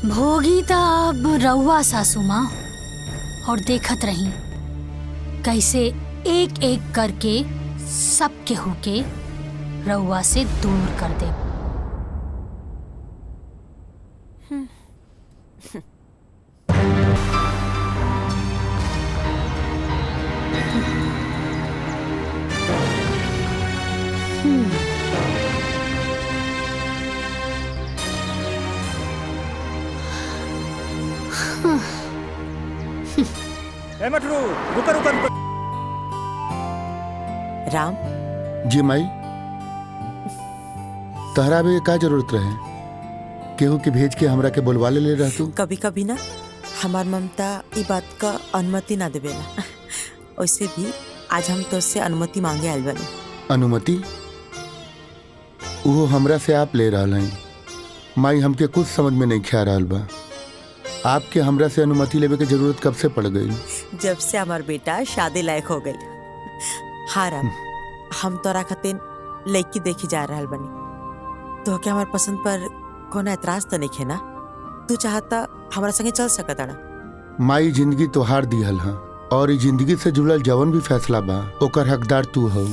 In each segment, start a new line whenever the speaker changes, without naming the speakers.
भोगी त अब रउआ सासू माँ, और देखत रही कैसे एक एक करके सब केहू के रउआ से दूर कर दे।
मटरू, रुका रुका रुका।
राम
जी माई, तहरा भी का जरूरत रहे? केहू के भेज के हमरा के बुलवा ले रह तू?
कभी कभी ना हमार ममता ई बात का अनुमति ना देवेला। वैसे भी आज हम तो उससे अनुमति मांगे आइल बानी।
अनुमति? वो हमरा से आप ले रहा हैं। माई हमके कुछ समझ में नहीं ख्या रहा बा। आपके हमरा से अनुमति लेवे के जरूरत कब से पड़ गई?
जब से हमार बेटा शादी लायक हो गई। हाँ राम, हम तोरा खातिर लड़की देखी जा रहल बनी। तो क्या हमार पसंद पर कोनो एतराज तो नहीं है ना? तू चाहता हमारा संगे चल सकता ना?
माई जिंदगी तोहार दिहल हा, और ई जिंदगी से जुड़ल जवन भी फैसला बा ओकर हकदार तू हो।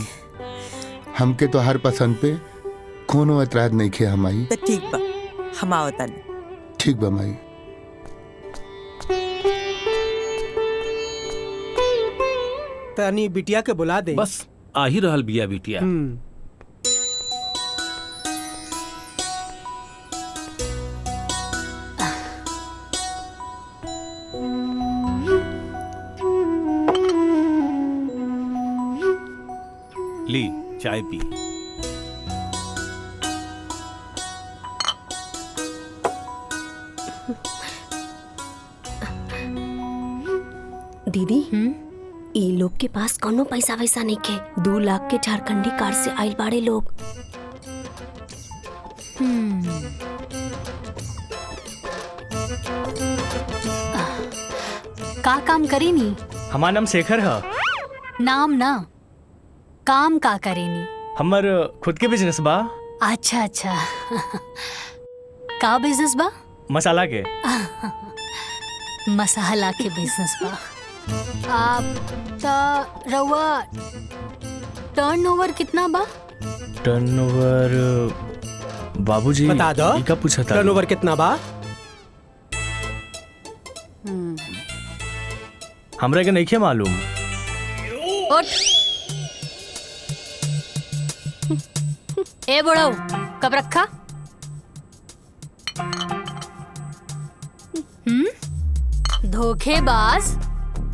हमके तोहार पसंद पे कोनो एतराज नहीं खे हमाई।
तो ठीक बा, हम आवता नहीं।
ठीक बा माई।
तनी बिटिया के बुला दे।
बस आ ही रहल बिया बिटिया। ली चाय पी।
दीदी, ई लोग के पास कोनो पैसा वैसा नहीं के। 2 लाख के झारखंडी कार से आइल बाड़े लोग।
का काम करेनी?
हमार नाम शेखर है।
नाम ना, काम का करेनी?
हमर खुद के बिजनेस बा।
अच्छा अच्छा। का बिजनेस बा?
मसाला के।
मसाला के बिजनेस बा। आप त रउआ टर्नओवर कितना बा?
टर्नओवर बाबूजी
बता दो।
ई का पूछा था?
टर्नओवर कितना बा?
हमरा के नहीं मालूम।
उठ। ए बुढ़ऊ, कब रखा? धोखेबाज।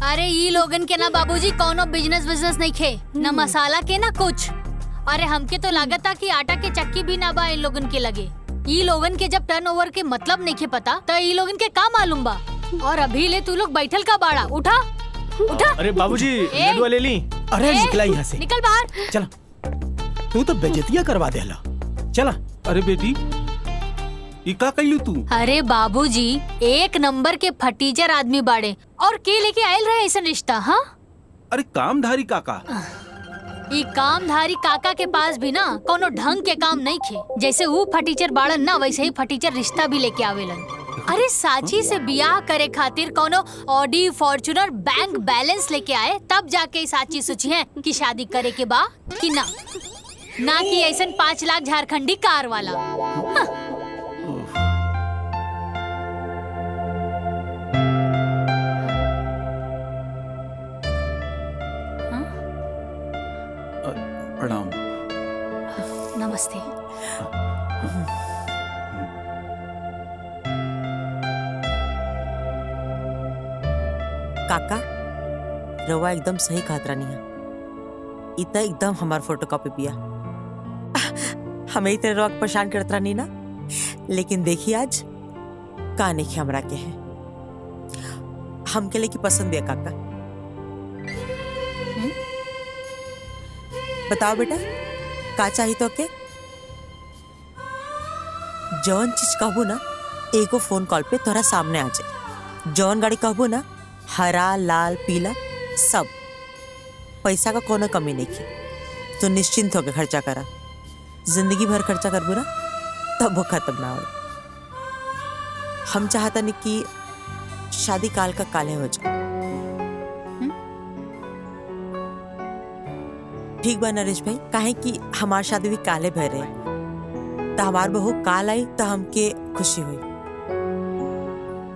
अरे ई लोगन के ना बाबूजी कोनो बिजनेस नहीं खे, ना मसाला के ना कुछ। अरे हमके तो लागता कि आटा के चक्की भी ना बा इन लोगन के लगे। ई लोगन के जब टर्नओवर के मतलब नहीं खे पता तो ई लोगन के का मालूम बा? और अभी ले तू लोग बैठल का बाड़ा? उठा उठा।
अरे बाबूजी लड्डू ले ली।
अरे निकला यहाँ से।
निकल बाहर।
चला, तू तो बेइज्जतियां करवा देला। चला।
अरे बेटी, ई का कइलू तू?
अरे बाबूजी एक नंबर के फटीचर आदमी बाड़े, और के लेके आयल रहे ऐसा रिश्ता? हाँ,
अरे कामधारी काका।
ई कामधारी काका के पास भी ना कोनो ढंग के काम नहीं खे। जैसे वो फटीचर बाड़न ना, वैसे ही फटीचर रिश्ता भी लेके आवेलन। अरे साची से बियाह करे खातिर कोनो ऑडी फॉर्च्यूनर बैंक बैलेंस लेके आए, तब जाके साची सोची है कि शादी करे के बा कि ना कि ऐसा 5 लाख झारखंडी कार वाला। हाँ।
प्रणाम।
नमस्ते।
काका, रवा एकदम सही कहत रानी है। इतना एकदम हमार फोटोकॉपी पिया। हमें ही तेरे रवा परेशान करत रानी ना, लेकिन देखिए आज का नहीं हमरा के है। हमके लिए की पसंद है काका? बताओ बेटा, का चाहिए तो के? जौन चीज कहबो ना, एगो फोन कॉल पे तोरा सामने आ जाए। जौन गाड़ी कहबो ना, हरा लाल पीला सब। पैसा का कोनो कमी नहीं की। तो निश्चिंत होकर खर्चा करा। जिंदगी भर खर्चा करबो ना, तब वो खत्म ना हो। हम चाहता नहीं कि शादी काल का काले हो जाए। ठीक बा नरेश भाई, काहे कि हमार शादी भी काले भय रहे, तो हमार बहू काल आई तो हमके खुशी हुई।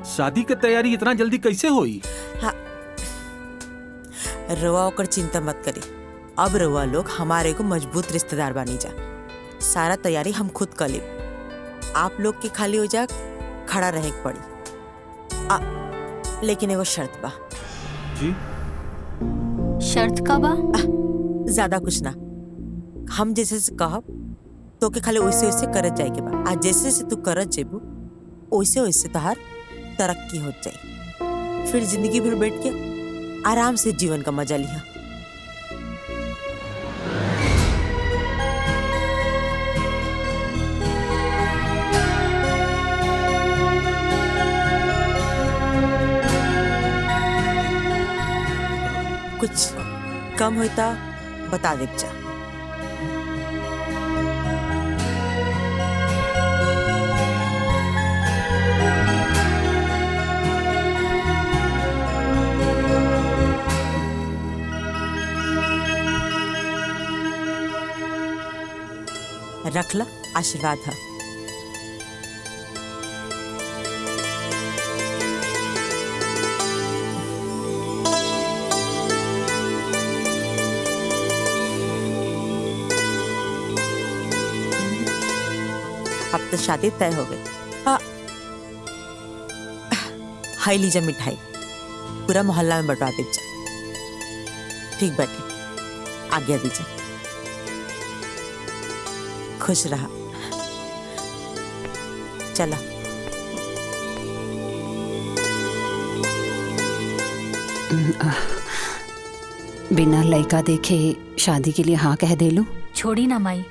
शादी की तैयारी इतना जल्दी कैसे हुई?
हाँ, रवा होकर चिंता मत करी। अब रवा लोग हमारे को मजबूत रिश्तेदार बनी जा। सारा तैयारी हम खुद कर ली। आप लोग के खाली हो जा खड़ा रहे के पड़ी। लेकिन एगो शर्त बा।
जी?
शर्त का बा?
ज्यादा कुछ ना, हम जैसे से कहब तो के खाली वैसे वैसे करत जाए के बा। आज जैसे से तू करत जेबू वैसे वैसे तहार तरक्की हो जाए। फिर जिंदगी भर बैठ के आराम से जीवन का मजा लिया। कुछ कम होता बता दे जा। रख ला, आशीर्वाद है। अब तो शादी तय हो गई। हाई लीजा मिठाई, पूरा मोहल्ला में बंटवा दीजिए। ठीक बैठे, आज्ञा दीजिए। खुश रहा। चला।
बिना लड़का देखे शादी के लिए हाँ कह दे लू?
छोड़ी ना माई,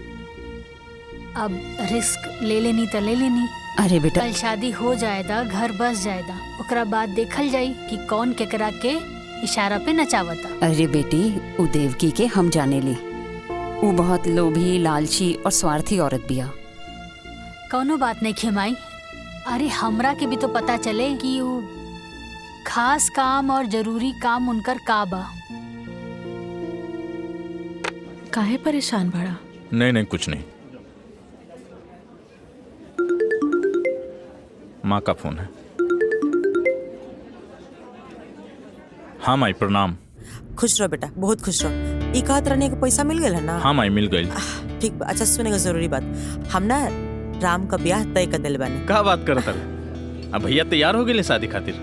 अब रिस्क ले लेनी तो ले लेनी।
अरे बेटा,
कल शादी हो जाएगा, घर बस जाएगा, ओकरा बाद देखल जाई कि कौन केकरा के इशारा पे नचावता।
अरे बेटी, उ देवकी के हम जाने ली। उ बहुत लोभी, लालची और स्वार्थी औरत बिया।
कौनो बात नहीं खेमाई। अरे हमरा के भी तो पता चले कि वो खास काम और जरूरी काम उनकर का बा।
काहे परेशान बड़ा?
नहीं नहीं, कुछ नहीं। माँ का फोन है। हाँ माई, प्रणाम।
खुश रहो बेटा, बहुत खुश रहो। ई कहत रहने के पैसा मिल गया ना?
हाँ माई, मिल गई।
ठीक बा। अच्छा सुने का जरूरी बात, हम ना राम का ब्याह तय कर दिल बानी।
का बात करत रहे? अब भैया तैयार हो गए शादी खातिर?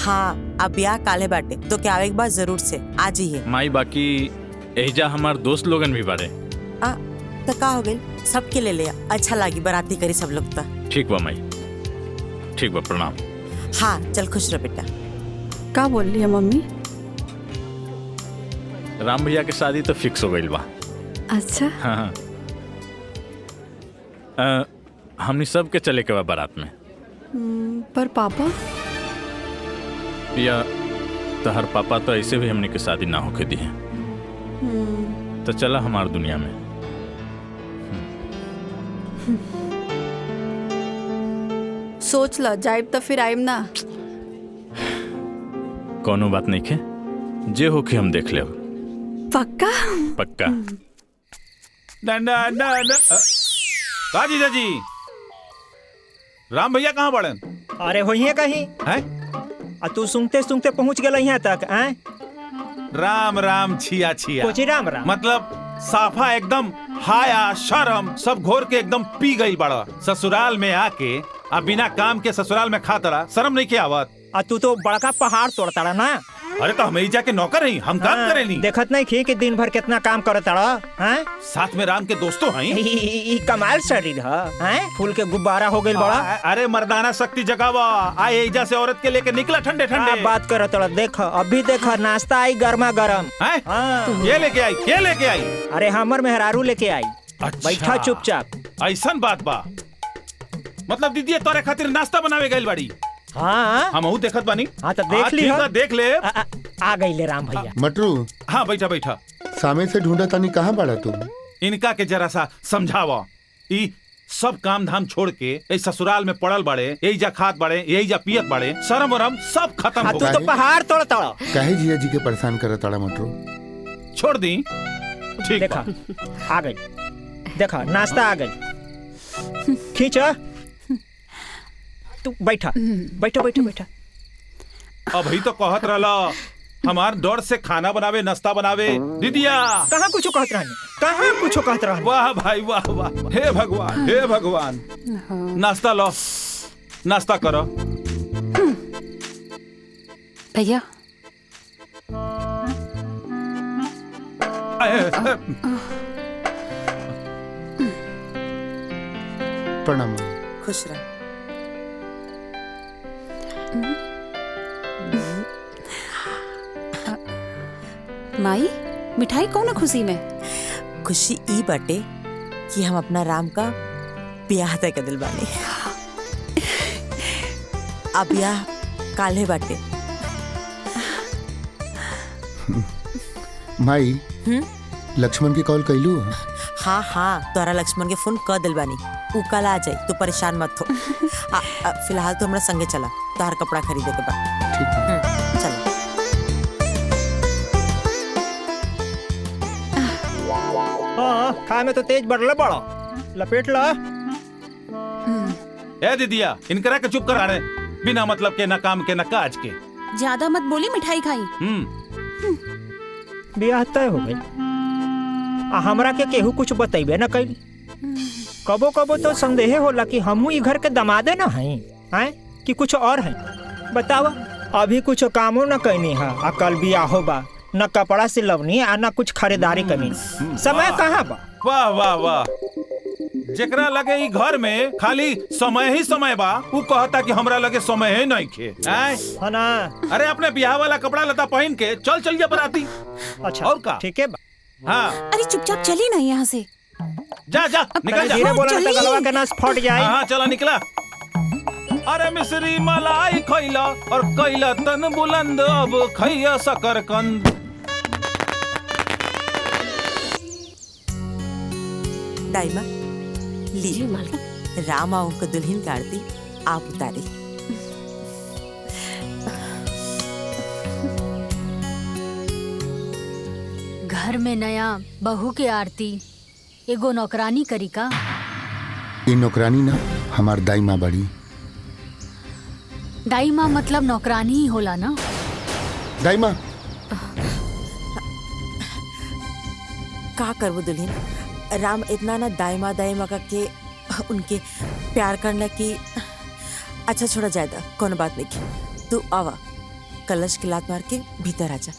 हाँ, अब ब्याह काले बाटे तो क्या आवे के बाद जरूर से आ जाइए।
माई, बाकी एजा हमार दोस्त लोगन भी बारे।
तो का हो गई, सबके ले लिया। अच्छा लगी, बाराती करी सब लोग। तो
ठीक बा माई, ठीक बा, प्रणाम।
हाँ चल, खुश रहो बेटा।
का बोल रही है मम्मी?
राम भैया के शादी तो फिक्स हो गई बा।
अच्छा।
हाँ। हमनी सब के चले के बा बारात में।
पर पापा?
या तो हर पापा तो ऐसे भी हमने के शादी ना होके दी है। तो चला हमार दुनिया में।
सोच ला, जाइब तो फिर आइब ना।
कोनो बात नहीं खे, जे होके हम देख ले।
पक्का?
पक्का।
का जीजा जी, राम भैया कहाँ पड़े?
अरे होइए कहीं
हैं?
आ तू सुनते सुनते पहुंच गया यहाँ तक। हैं?
राम राम छिया छिया।
कोची राम राम?
मतलब साफा एकदम हाया शर्म सब घोर के एकदम पी गई बड़ा। ससुराल में आके अब बिना काम के ससुराल में खाता शर्म नहीं के आवत?
आ तू तो बड़का पहाड़ तोड़ता रहा ना।
अरे तो हम जाके नौकर हैं, हम काम करे नहीं।
देखत नहीं खी कि दिन भर कितना काम करता रहा। हैं?
साथ में राम के दोस्तों हैं।
ई कमाल शरीर है, फूल के गुब्बारा हो गई बड़ा।
अरे मर्दाना शक्ति जगावा। आए एजा से औरत के लेके निकला ठंडे ठंडे।
बात करो तोड़ा, देख अभी देख नाश्ता आई गर्मा गर्म।
ये लेके आई, ये लेके आई।
अरे हमर मेहरारू लेके आई।
अच्छा।
बैठा चुपचाप।
ऐसन बात बा, मतलब दीदी तोरे खातिर नाश्ता बनावे गइल बाड़ी।
हाँ
हम देखत बानी।
हाँ तो देख ली,
देख ले।
आ गई ले राम भैया।
मटरू,
हाँ बैठा बैठा।
सामे से ढूंढा तानी, कहाँ पड़ा तुम?
इनका के जरा सा समझावा। ई सब काम धाम छोड़ के इस ससुराल में पड़ल बड़े, यही जा खात बड़े, यही जा पियत बड़े, शर्म वरम सब खत्म हो
तू
गए।
तो पहाड़ तोड़ता
काहे जिया जी के परेशान करत ताड़ा मटरू?
छोड़ दी। ठीक
देखा
बा।
आ गई, देखा नाश्ता आ गई। खींच तू बैठा बैठा बैठा बैठा।
अब ही तो कहत रहला हमार डर से खाना बनावे, नाश्ता बनावे। दीदिया
कहाँ कुछ कहत रहनी, कहाँ कुछ कहत रहनी।
वाह भाई वाह वाह, हे भगवान हे भगवान। नाश्ता लो, नाश्ता करो।
भैया
प्रणाम।
खुश रह।
माई मिठाई कौन है खुशी में?
खुशी ई बाटे कि हम अपना राम का ब्याह तय कर दिल बानी। अब ब्याह काल्हे बाटे।
माई लक्ष्मण की कॉल कैलू?
हाँ हाँ, तोरा लक्ष्मण के फोन कर दिल बानी। ऊ कल आ जाए, तू परेशान मत हो। फिलहाल तो हमरा संगे चला, तोहर कपड़ा खरीदे के बाद। चला।
हाँ, खाए में तो तेज बढ़ले बड़ा, लपेट ला।
ए दीदिया, इनकरा के चुप कराने, बिना मतलब के, ना काम के, ना काज के।
ज्यादा मत बोली, मिठाई खाई।
ब्याह तय हो गई, हमरा के केहू कुछ बतेबे न कइल। कबो कबो तो संदेह होला कि हमू ई घर के दमादे न हई, हैं कि कुछ और है। बतावा, अभी कुछ कामो न कैनी है, आ कल बियाहो बा, न कपड़ा सिलवनी आ न कुछ खरीदारी करनी। समय कहाँ बा?
वाह वाह वाह। जेकरा लगे ई घर में खाली समय ही समय बा, ऊ कहता कि हमरा लगे समय ही नहीं खे।
है ना?
अरे अपने ब्याह वाला कपड़ा लता पहन के चल चलिए बराती।
अच्छा
और का?
ठीक है बा।
हाँ
अरे चुपचाप चली ना यहाँ से।
जा जा निकल जा।
धीरे बोला न तो गलवा के नस फट जाए।
हाँ चला निकला। अरे मिश्री मलाई खैला और कैला तन बुलंद, अब खैया शकरकंद।
दाइमा ली, राम आओ को दुल्हन की आरती आप उतारी।
घर में नया बहू के आरती एगो नौकरानी करी का?
ये नौकरानी ना हमार दाई माँ बड़ी।
दाई माँ मतलब नौकरानी ही होला ना?
दाई माँ
का करबो दुल्हन, राम इतना ना दाइमा दाइमा का के उनके प्यार करने की। अच्छा छोड़ा जायदा, कौन बात नहीं। तू आवा, कलश की लात मार के भीतर आ जा।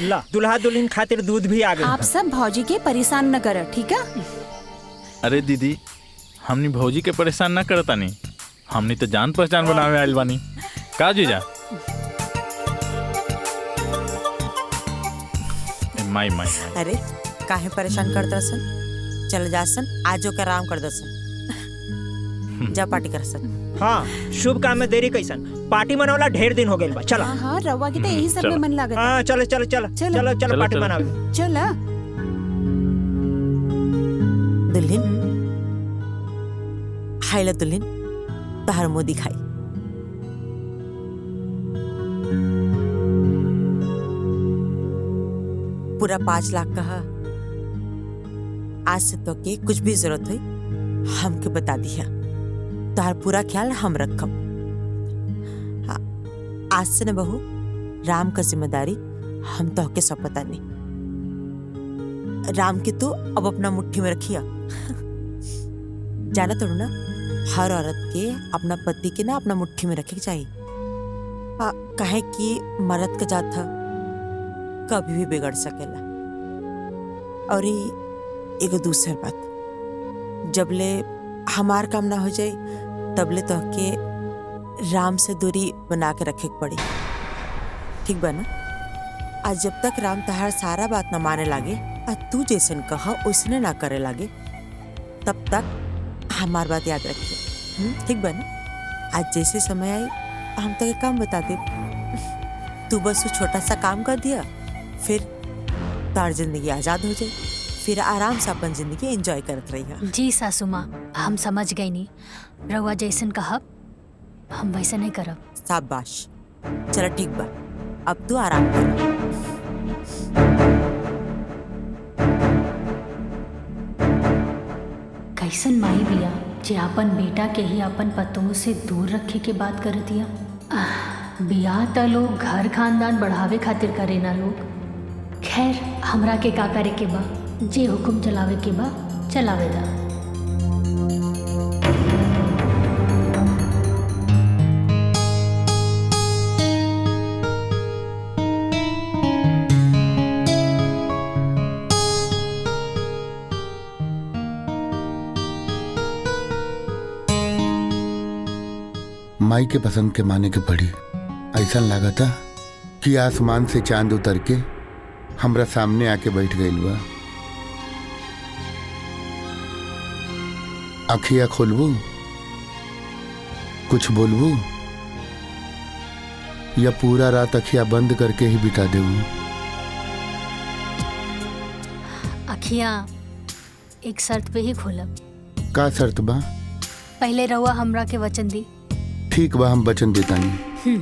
ला, दुल्हा दुल्हन खातिर दूध भी आ गई।
आप सब भौजी के परेशान न कर, ठीक है?
अरे दीदी, हमनी भौजी के परेशान ना करता नहीं, हमनी तो जान पहचान बनावे आइल बानी। का जीजा? माई माई।
अरे काहे परेशान करता सन? चल जा सन, आजो का आराम कर दसन। जा पार्टी कर सन।
हाँ, शुभ काम में देरी कैसन, पार्टी मनावला ढेर दिन हो गइल बा। चला।
हाँ, रवा की तो यही सब में मन लागत।
हाँ चलो चलो चलो चलो चलो पार्टी मनावे।
चला।
दुल्हन हाइला, दुल्हन तहर मुंह दिखाई। पूरा 5 लाख कहा। आज से तो के कुछ भी जरूरत हुई हमके बता दिया, तोहर पूरा ख्याल हम रखब। हाँ, आज से न बहू, राम का जिम्मेदारी हम तो के सब पता नहीं। राम के तू अब अपना मुट्ठी में रखिया। जाना तो ना, हर औरत के अपना पति के ना अपना मुट्ठी में रखे के चाहिए। कहे कि मर्द का जात था कभी भी बिगड़ सकेला। और एगो दूसर बात, जबले हमार काम ना हो जाए तबले तो के राम से दूरी बना के रखे के पड़ी, ठीक बा ना? आज जब तक राम तहार सारा बात ना माने लागे और तू जैसन कहा उसने ना करे लागे, तब तक हमार बात याद रखिए, ठीक बा ना? आज जैसे समय आई हम तो एक काम बता दे, तू बस वो छोटा सा काम कर दिया, फिर तार जिंदगी आजाद हो जाए, फिर आराम से अपन जिंदगी एंजॉय करत रही है।
जी सासू माँ, हम समझ गई नी। रउआ जैसन कहब हम वैसे नहीं करब।
शाबाश, चलो ठीक बा, अब तू आराम कर।
कैसन माई बिया जे अपन बेटा के ही अपन पतों से दूर रखे के बात कर दिया। बिया त लोग घर खानदान बढ़ावे खातिर करे ना लोग। खैर हमरा के का करे के बा, जे हुक्म चलावे के बा चलावे दा।
माई के पसंद के माने के पड़ी। ऐसा लगा था कि आसमान से चांद उतर के हमरा सामने आके बैठ गइल बा। अखिया खोलबू, कुछ बोलबू, या पूरा रात अखिया बंद करके ही बिता देबू?
अखियाँ एक शर्त पे ही खोलब।
का शर्त बा?
पहले रउआ हमरा के वचन दी।
ठीक बा, हम वचन देतानी।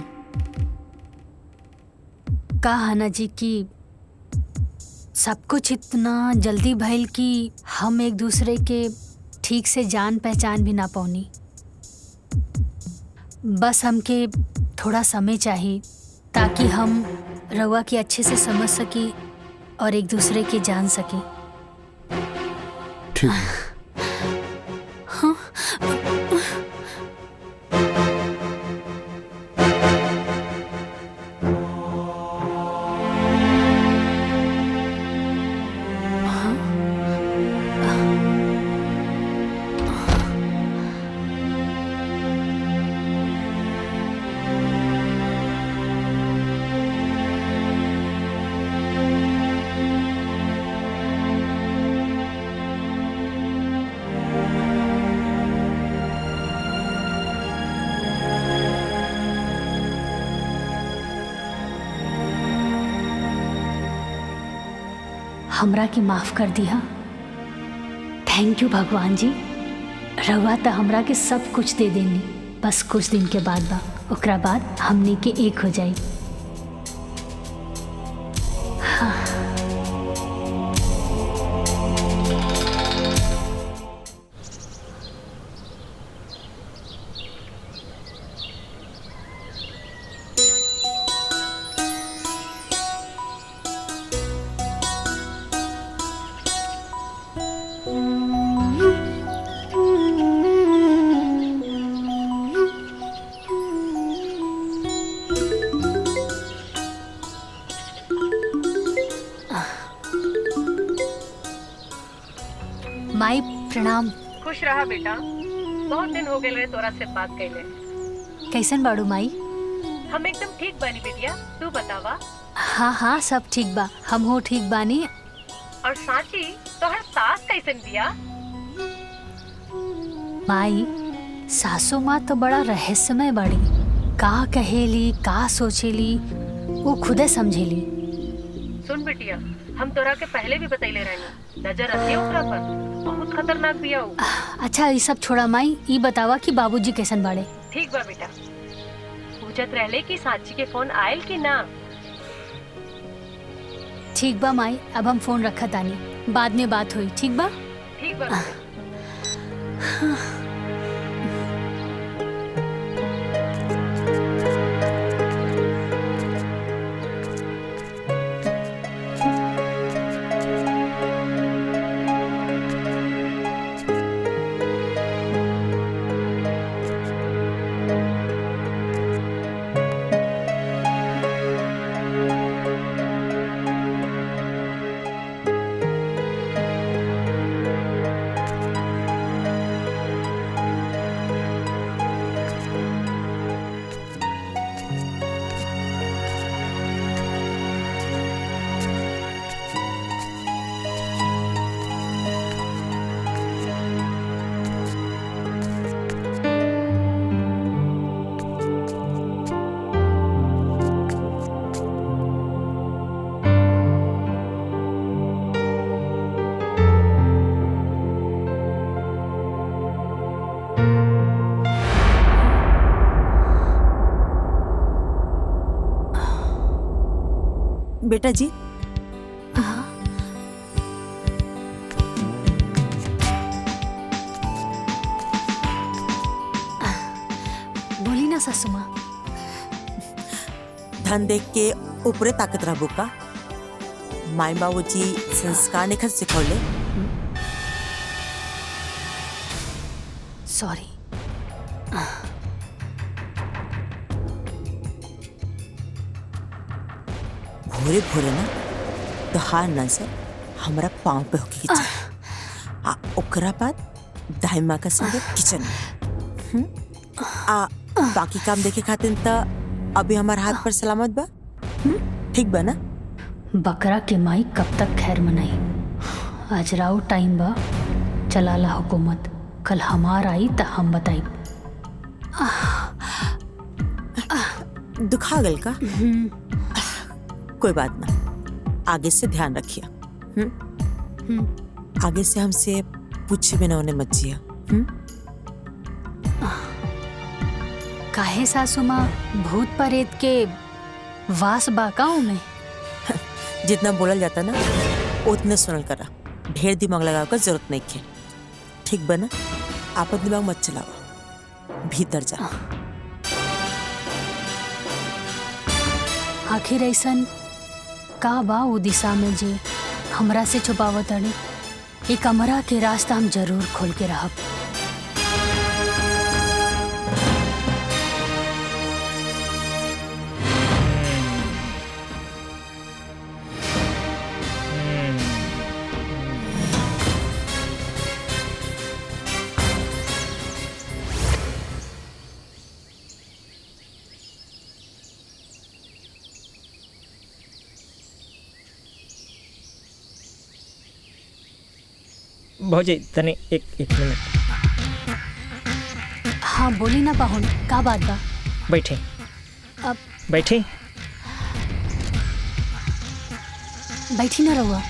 कहा ना जी कि सब कुछ इतना जल्दी भइल कि हम एक दूसरे के ठीक से जान पहचान भी ना पौनी। बस हमके थोड़ा समय चाहिए ताकि हम रउआ के अच्छे से समझ सकी और एक दूसरे के जान सकी।
ठीक।
हमरा के माफ कर दिया। थैंक यू भगवान जी। रवा तो हमरा के सब कुछ दे देनी, बस कुछ दिन के बाद बा, ओकरा बाद हमने के एक हो जाई। हाँ। माई प्रणाम।
खुश रहा बेटा, बहुत दिन हो गए तोरा से बात कैले।
कैसन बाड़ू माई?
हम एकदम ठीक बानी बेटिया, तू बतावा।
हाँ हाँ सब ठीक बा, हम हो ठीक बानी।
और साची तोहर सास कैसन बिया?
माई सासू माँ तो बड़ा रहस्यमय बाड़ी। का कहेली का सोचेली वो खुदे समझेली।
सुन बेटिया, हम तोरा के पहले भी बतैले रहनी, नजर रखियो ओकरा पर, बहुत खतरनाक बिया उ।
अच्छा ये सब छोड़ा माई, ये बतावा कि बाबूजी कैसन बाड़े?
ठीक बा बेटा। पूछत रहले कि साची के फोन आयल कि ना?
ठीक बा माई, अब हम फोन रखत आनी, बाद में बात हुई। ठीक बा?
ठीक बा।
बेटा जी
बोली ना सासू माँ।
धन देख के ऊपरे ताकत रहबो का? माई बाबूजी संस्कार निखत सिखौले।
सॉरी।
भोरे भोरे ना तोहार नजर हमरा पाँव पे होके के चाहिए। आ ओकरा बाद दाई माँ का संगे किचन में। आ बाकी काम देखे खातिर त अभी हमार हाथ पर सलामत बा। ठीक बा ना?
बकरा के माई कब तक खैर मनाई। आज राउ टाइम बा, चलाला हुकूमत। कल हमार आई त हम बताई।
दुखा गल का? कोई बात ना, आगे से ध्यान रखिए। आगे से हमसे पूछे बिना उन्हें मत जिया।
काहे सासू माँ, भूत प्रेत के वास बाकाओं में?
जितना बोलल जाता ना उतने सुनल करा। ढेर दिमाग लगावे का जरूरत नहीं है। ठीक बना? आपन दिमाग मत चलावा, भीतर जा।
आखिर ऐसन का बा उ दिशा में जे हमरा से छुपावत अड़ी? ये कमरा के रास्ता हम जरूर खोल के रहब।
भौजी तने एक मिनट।
हाँ बोली ना पाहुन, का बात बा?
बैठे
अब
बैठे।
बैठी ना रहुआ।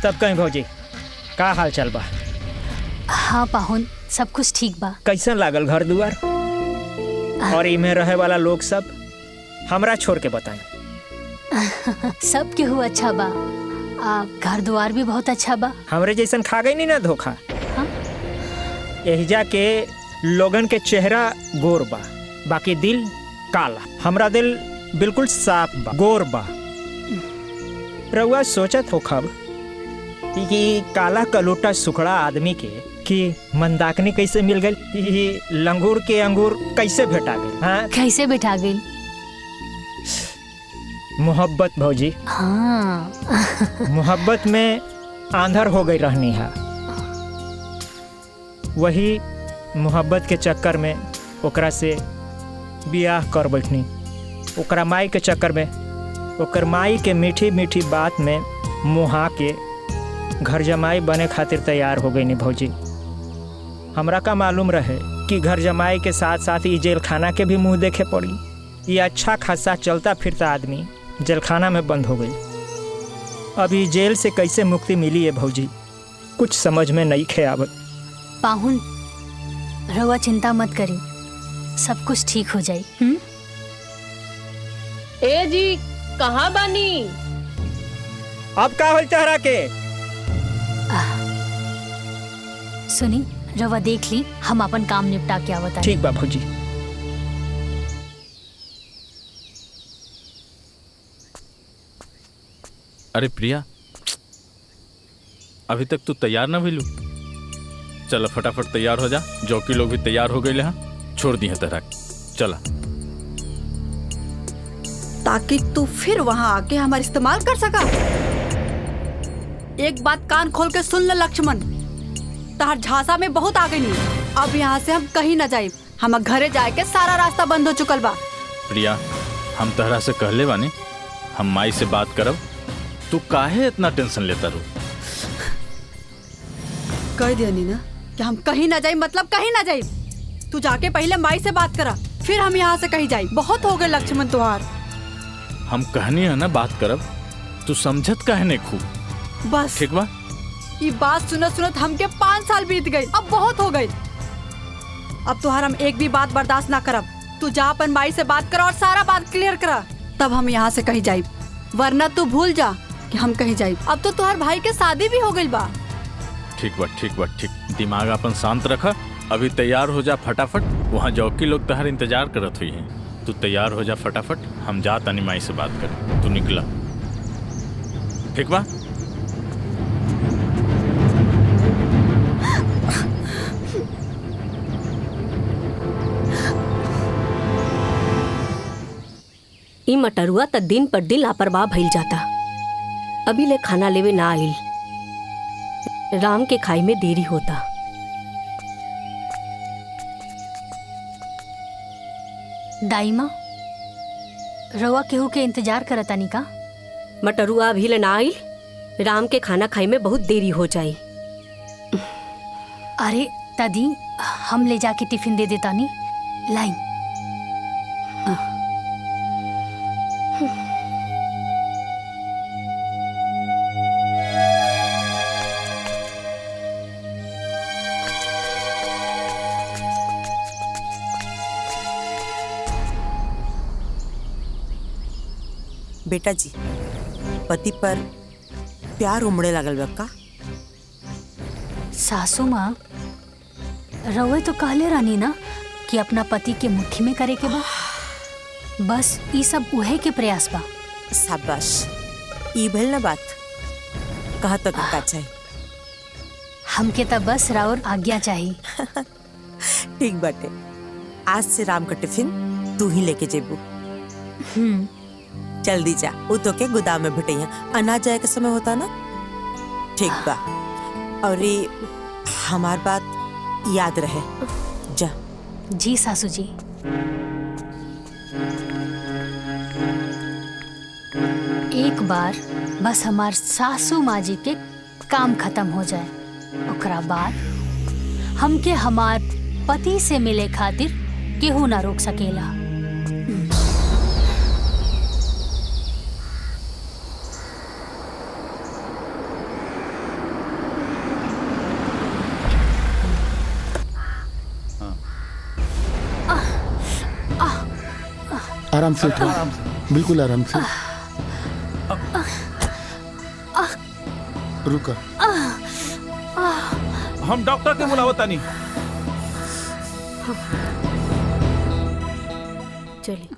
तब कहीं भौजी का हाल चाल बा?
हाँ पाहुन, सब कुछ ठीक बा।
कैसन लागल घर दुआर और इमे रहे वाला लोग सब? हमरा छोड़ के बताएं।
सब केहू अच्छा बा। घर द्वार भी बहुत अच्छा बा।
हमरे जैसन खा गई नहीं ना धोखा।
हाँ?
एहिजा के लोगन के चेहरा गोर बा, बाकी दिल काला। हमरा दिल बिल्कुल साफ बा, गोर बा। रउआ सोचत हो खब कि काला कलोटा सुखड़ा आदमी के कि मंदाकिनी कैसे मिल गई? लंगूर के अंगूर कैसे भेटा गई? हाँ?
कैसे बैठा गई?
मोहब्बत भौजी।
हाँ।
मोहब्बत में आंधर हो गई रहनी है। वही मोहब्बत के चक्कर में ओकरा से बियाह कर बैठनी। ओकरा माई के चक्कर में, ओकर माई के मीठी मीठी बात में मुहा के घर जमाई बने खातिर तैयार हो गई नी भौजी। हमरा का मालूम रहे कि घर जमाई के साथ साथ ये जेल खाना के भी मुंह देखे पड़ी। ये अच्छा खासा चलता फिरता आदमी जेल खाना में बंद हो गई। अभी जेल से कैसे मुक्ति मिली है भौजी, कुछ समझ में नहीं खे आवत।
पाहुन रहुआ चिंता मत करी, सब कुछ ठीक हो जाई।
ए जी कहाँ बानी?
अब का होल तहरा के?
सुनी, रहुआ देख ली, हम अपन काम निपटा के आवत।
ठीक बा भौजी।
अरे प्रिया, अभी तक तू तैयार ना भइलू? चल फटाफट तैयार हो जा। जौकी लोग भी तैयार हो गए हैं, छोड़ दी है तरह। चला।
ताकि तू फिर वहाँ आके हमारा इस्तेमाल कर सका। एक बात कान खोल के सुन ले लक्ष्मण, तहार झांसा में बहुत आ गई नहीं। अब यहाँ से हम कहीं न जाए। हम घरे जाए के सारा रास्ता बंद हो चुकल बा।
प्रिया, हम तहरा से कहले बानी हम माई से बात करब। तू काहे इतना टेंशन लेता रू?
कह दिया ना कि हम कहीं न जाए, मतलब कहीं न जाए। तू जाके पहले माई से बात करा, फिर हम यहाँ से कहीं जाए। बहुत हो गए लक्ष्मण तुहार।
हम कहनी है ना बात करब, तू समझत काहे नहीं खूब?
बस
ठीक बा।
ये बात सुनत सुनत हमके 5 साल बीत गए। अब बहुत हो गए। अब तुहार हम एक भी बात बर्दाश्त ना करब। तू जा अपन माई से बात करा और सारा बात क्लियर करा। तब हम यहाँ से कहीं जाइब, वरना तू भूल जा कि हम कहीं जाइब। अब तो तुम्हार भाई के शादी भी हो गई बा।
ठीक बा ठीक बा ठीक। दिमाग अपन शांत रखा। अभी तैयार हो जा फटाफट। वहाँ जौकी लोग तहर इंतजार करत हुई हैं। तू तैयार हो जा फटाफट। हम जा तनी माई से बात करें। तू निकला, ठीक बा?
ई मटरुआ त दिन पर दिन लापरवाह भइल जाता। अभी ले खाना लेवे ना आइल। राम के खाई में देरी होता।
दाईमा रवा केहू के इंतजार करतानी का?
मटरुआ अभी ले ना आइल। राम के खाना खाई में बहुत देरी हो जाई।
अरे दादी, हम ले जाके टिफिन दे देतानी। लाई।
बेटा जी, पति पर प्यार उमड़े लागल बा का?
सासू माँ, रवे तो कहले रानी ना कि अपना पति के मुट्ठी में करे के बा। बस ये सब उहे के प्रयास बा।
शाबाश, ई भइल ना बात। कहा तो का चाहिए?
हमके तो बस राउर आज्ञा चाहिए।
ठीक बाटे। आज से राम का टिफिन तू ही लेके जेबू। जल्दी जा, वो तो के गोदाम में भटैया अनाज जाए का समय होता ना। ठीक बा। और ये हमार बात याद रहे। जा।
जी सासू जी। एक बार बस हमार सासू माँ जी के काम खत्म हो जाए, ओकरा बाद हमके हमार पति से मिले खातिर केहू ना रोक सकेला।
आराम से उठो, बिल्कुल आराम से। रुका।
हम डॉक्टर के बुलावता नहीं।
चलिए।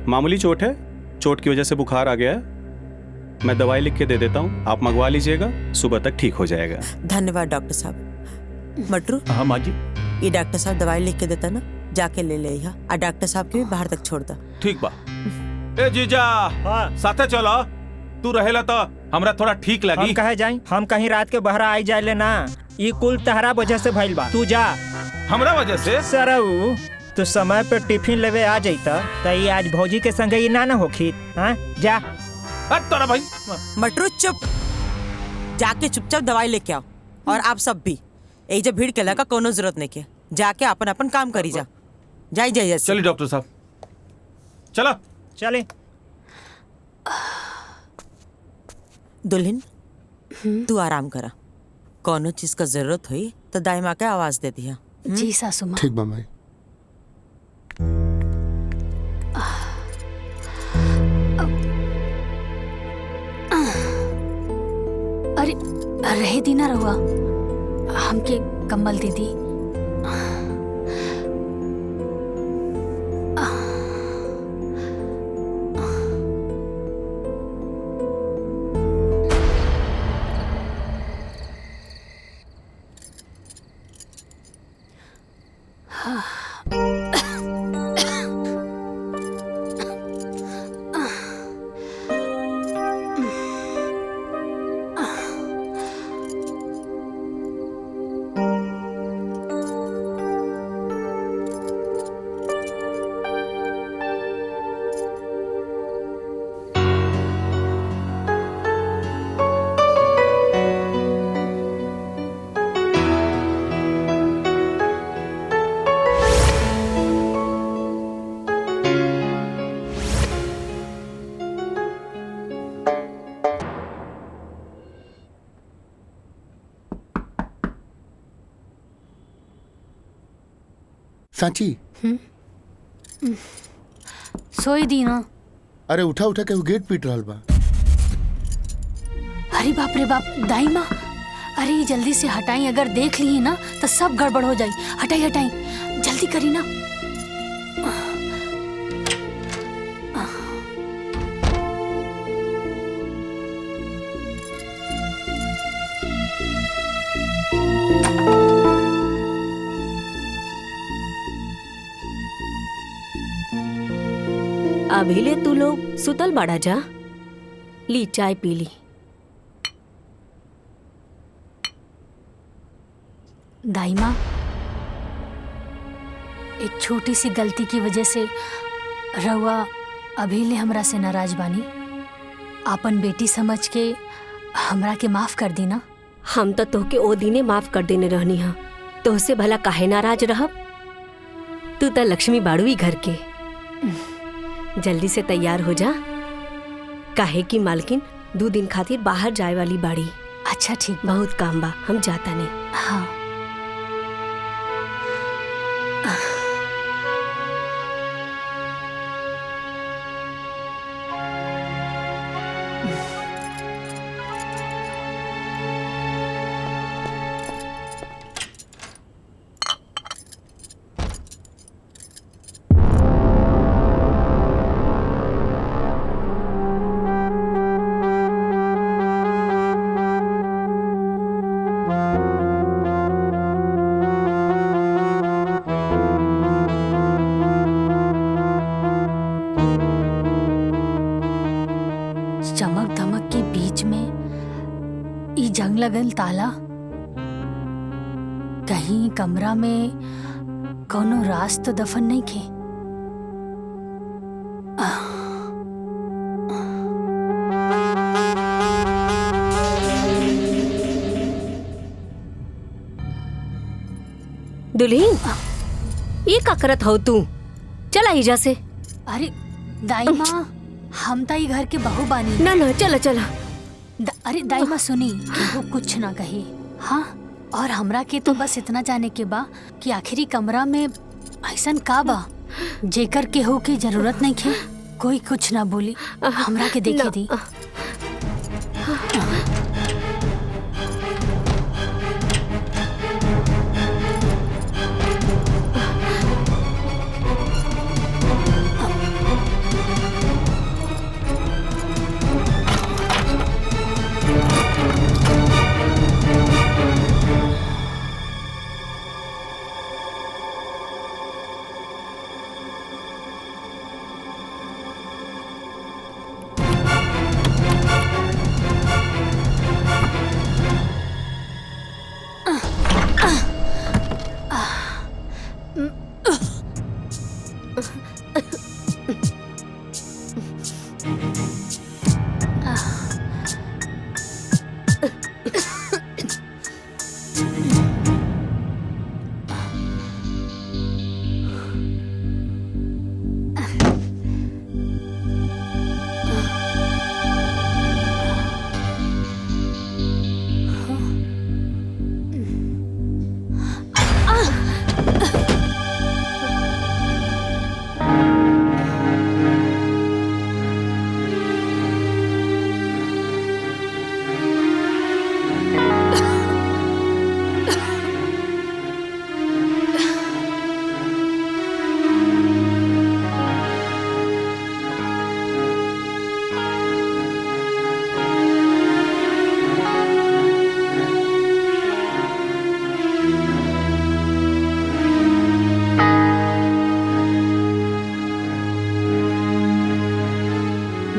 मामूली चोट है, चोट की वजह से बुखार आ गया है। मैं दवाई लिख के दे देता हूँ, आप मंगवा लीजिएगा, सुबह तक ठीक हो जाएगा।
धन्यवाद डॉक्टर साहब। मटरू,
हाँ माँ जी।
ये डॉक्टर साहब दवाई लिख के देता ना, जाके ले ले यहाँ। और डॉक्टर साहब के भी बाहर तक छोड़ दा।
ठीक बा। ए जीजा, साथे चलो। तू रहेला तो हमरा थोड़ा ठीक लगी।
हम कहे जाई? हम कहीं रात के बहरा आई जाए लेना। ये कुल तहरा वजह से भइल बा। तू जा।
हमरा वजह से?
सरऊ, तू समय पे टिफिन लेवे आ जाता तो ये आज भौजी के संगे ये ना होखी। हाँ जा।
तोरा भाई।
मटरू चुप। जाके चुपचाप दवाई लेके आओ। और आप सब भी यही जब भीड़ के लगा कोनो जरूरत नहीं के, जाके अपन अपन काम करी जा। जाई जाइए।
चलिए डॉक्टर साहब, चलो।
चले।
दुल्हन, तू आराम करा। कोनो चीज का जरूरत हुई तो दाई माँ के आवाज दे दिया।
जी सासू माँ।
ठीक बा माई।
अरे रहे दी ना रहुआ, हमके कंबल दे दी।
सांची
सोई दी ना।
अरे उठा उठा के वो गेट पीट रहल बा।
अरे बाप रे बाप दाई माँ, अरे ये जल्दी से हटाई, अगर देख ली ना तो सब गड़बड़ हो जाई। हटाई हटाई जल्दी करी ना।
अभी ले तू लोग सुतल बाड़ा जा, ली चाय पी ली।
दाई माँ, एक छोटी सी गलती की वजह से रउआ अभी ले हमरा से नाराज बानी। आपन बेटी समझ के हमरा के माफ कर दी ना।
हम तो तोहके ओ दिने माफ कर देने रहनी हा, तोहसे भला काहे नाराज रहब। तू तो लक्ष्मी बाड़ू घर के। जल्दी से तैयार हो जा, काहे की मालकिन 2 दिन खातिर बाहर जाए वाली बाड़ी।
अच्छा ठीक,
बहुत काम बा, हम जाता नहीं।
हाँ चमक धमक के बीच में ई जंग लगल ताला, कहीं कमरा में कोनो राज तो दफन नहीं खे।
दुल्हीन, ये का करत हो तू? चला हिजा से।
अरे दाई माँ, हम तो ये घर के बहू बानी।
ना ना चला चला।
अरे दाई माँ सुनी, वो कुछ ना कही। हाँ, और हमरा के तो बस इतना जाने के बा कि आखिरी कमरा में ऐसन का बा जेकर केहू की जरूरत नहीं खे। कोई कुछ ना बोली, हमरा के देखे दी।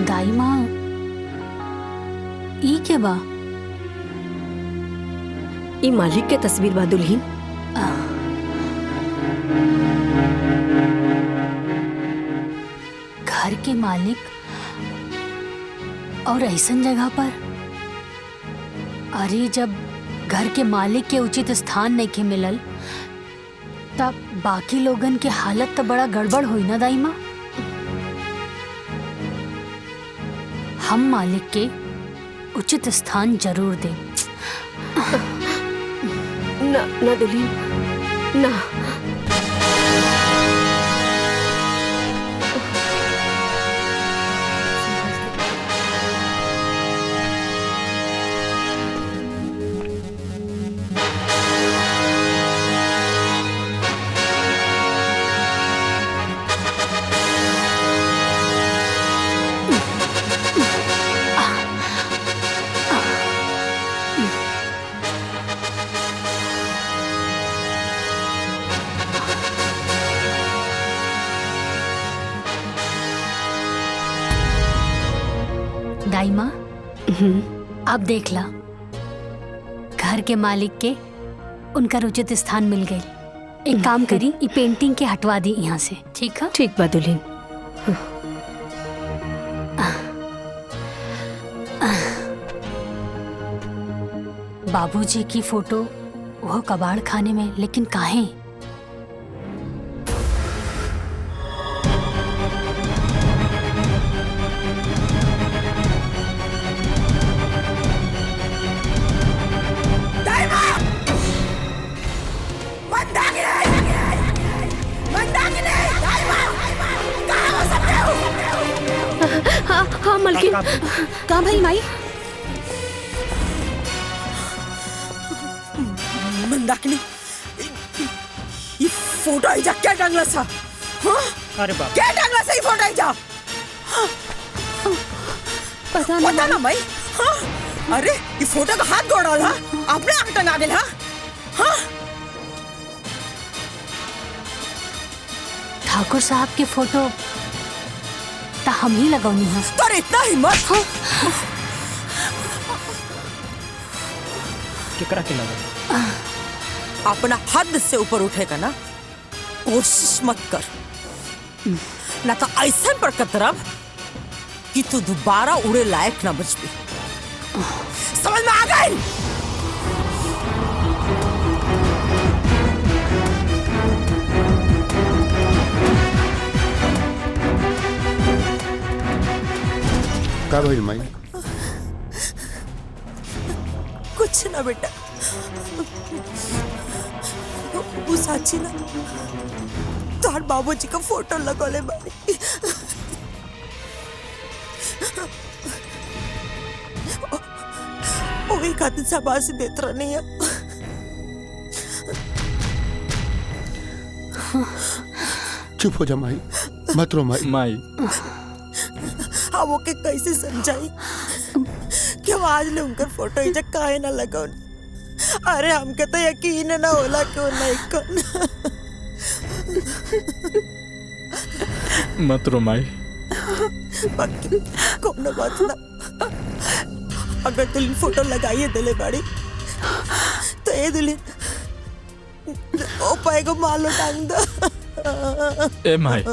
दाई माँ, ई के बा?
ई मालिक के तस्वीर बा दुल्हीन।
घर के मालिक और ऐसन जगह पर? अरे जब घर के मालिक के उचित स्थान नहीं के मिलल, तब बाकी लोगन के हालत तो बड़ा गड़बड़ हुई ना दाई माँ। हम मालिक के उचित स्थान जरूर दें।
ना ना दुल्हीन, ना।
जाई माँ। अब देख ला, घर के मालिक के उनका उचित स्थान मिल गई। एक काम करी, ये पेंटिंग के हटवा दी यहाँ से, ठीक है?
ठीक बा दुल्हन।
बाबूजी की फोटो वो कबाड़ खाने में, लेकिन काहे?
हाँ हाँ मलकिन,
कहाँ भाई माई?
मंदाकिनी, ये फोटो आई जा क्या टांगला सा? हाँ?
अरे बाप,
क्या टांगला सा ये फोटो आई जा? पता ना भाई। हाँ? अरे ये फोटो का हाथ गोड़ डाला, आपने आग टंगा दिल हाँ? हाँ?
ठाकुर साहब के फोटो ता हम ही लगौनी है।
तो इतना हिम्मत? हाँ?
केकरा के लगा?
अपना हद से ऊपर उठेगा ना, कोशिश मत कर, ना तो ऐसा पर कतरब कि तू दोबारा उड़े लायक ना बच भी। समझ में आ गई?
का भइल माई?
कुछ ना बेटा, वो साची ना तोहर बाबूजी का फोटो लगोले बानी। वही खातिर शाबाशी देत रहनी है।
चुप हो जा माई, मत रो माई।
माई
हाँ, वो के कैसे समझाई कि वो आज ले उनकर फोटो इजा काहे ना लगौन। अरे हमके तो यकीन ना होला कि वो नहीं कौन।
मत रो माई।
बाकी कोनो बात ना, अगर दुल्हन फोटो लगाइए दिले बाड़ी तो ये दुल्हन ओ पाएगो मालो टांग दो।
ए माई,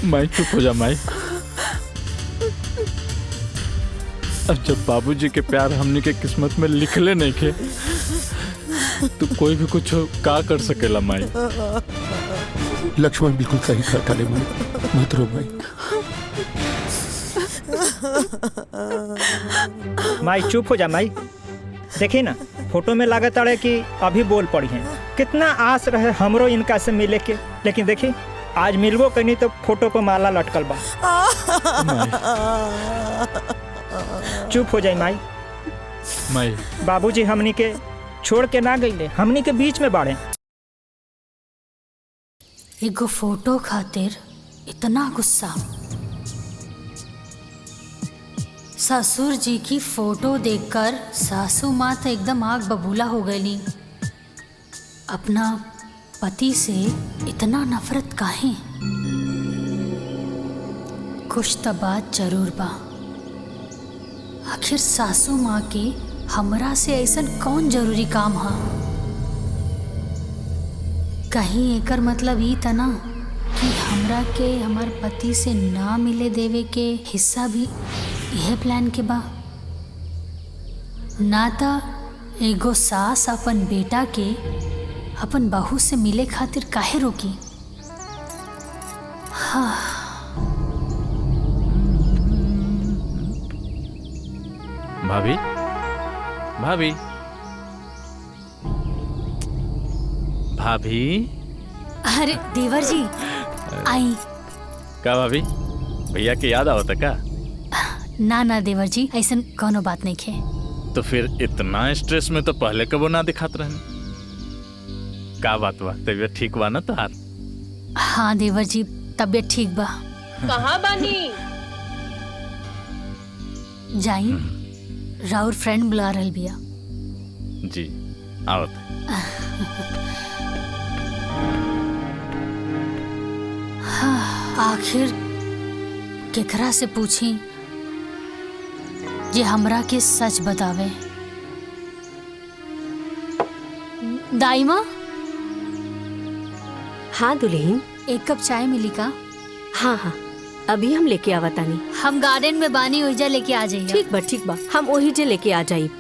माई चुप हो जा माई। अब जब बाबूजी के प्यार हमनी के किस्मत में लिखले नहीं के, तो कोई भी कुछ का कर सकेला माई।
लक्ष्मण बिल्कुल सही कहता ले माई, मत रो माई।
माई चुप हो जा माई। देखी ना, फोटो में लागत अड़े कि अभी बोल पड़ी हैं। कितना आस रहे हमरो इनका से मिले के, लेकिन देखी आज मिलबो कहीं तो फोटो पर माला लटकल बा। चुप हो जाए माई।
माई
बाबूजी हमनी के छोड़ के ना गईले, हमनी के बीच में बाड़े।
एगो फोटो खातिर इतना गुस्सा। ससुर जी की फोटो देखकर सासू माँ तो एकदम आग बबूला हो गई। अपना पति से इतना नफरत काहे? कुछ तो बात जरूर बा। आखिर सासू माँ के हमरा से ऐसा कौन जरूरी काम हा? कहीं एकर मतलब ई तना कि हमरा के हमार पति से ना मिले देवे के हिस्सा भी यह प्लान के बा। ना ता एगो सास अपन बेटा के अपन बहू से मिले खातिर काहे रोकी? हाँ।
भाभी, भाभी, भाभी।
अरे देवर जी आई।
का भाभी, भैया के याद आवता का?
ना ना देवर जी, ऐसा कोनो बात नहीं खे।
तो फिर इतना स्ट्रेस में तो पहले कबो ना दिखात रहने। का बात बा, तबीयत ठीक बा ना तोहार?
हाँ देवर जी, तबीयत ठीक बा।
कहाँ बानी?
जाई, राउर फ्रेंड बुला रहल बिया।
जी आवत।
हाँ, आखिर केकरा से पूछी जे हमरा के सच बतावे। दाई माँ,
हाँ दुल्हन,
एक कप चाय मिली का?
हाँ हाँ, अभी हम लेके आवतानी।
हम गार्डन में बानी, ओइजा लेके आ जाइए।
ठीक बा, हम वही जे लेके आ जाई।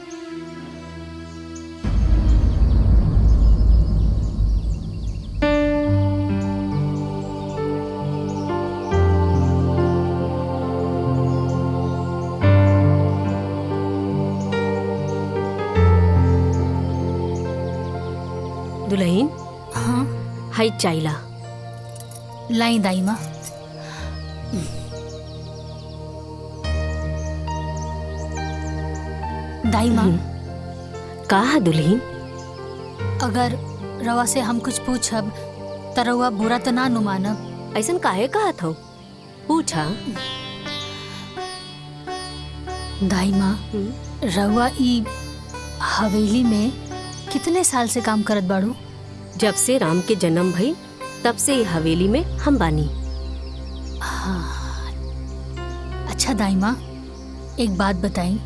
दुल्हन,
हाँ
हाई चाइला।
लाई दाई माँ। दाई माँ,
का दुल्हन?
अगर रवा से हम कुछ पूछब त रवा बुरा तो ना नु मानब?
ऐसन काहे कहत हो? पूछा।
दाई माँ, रवा ई हवेली में कितने साल से काम करत बाड़ू?
जब से राम के जन्म भई तब से ये हवेली में हम बानी।
हाँ। अच्छा दाई माँ, एक बात बताई,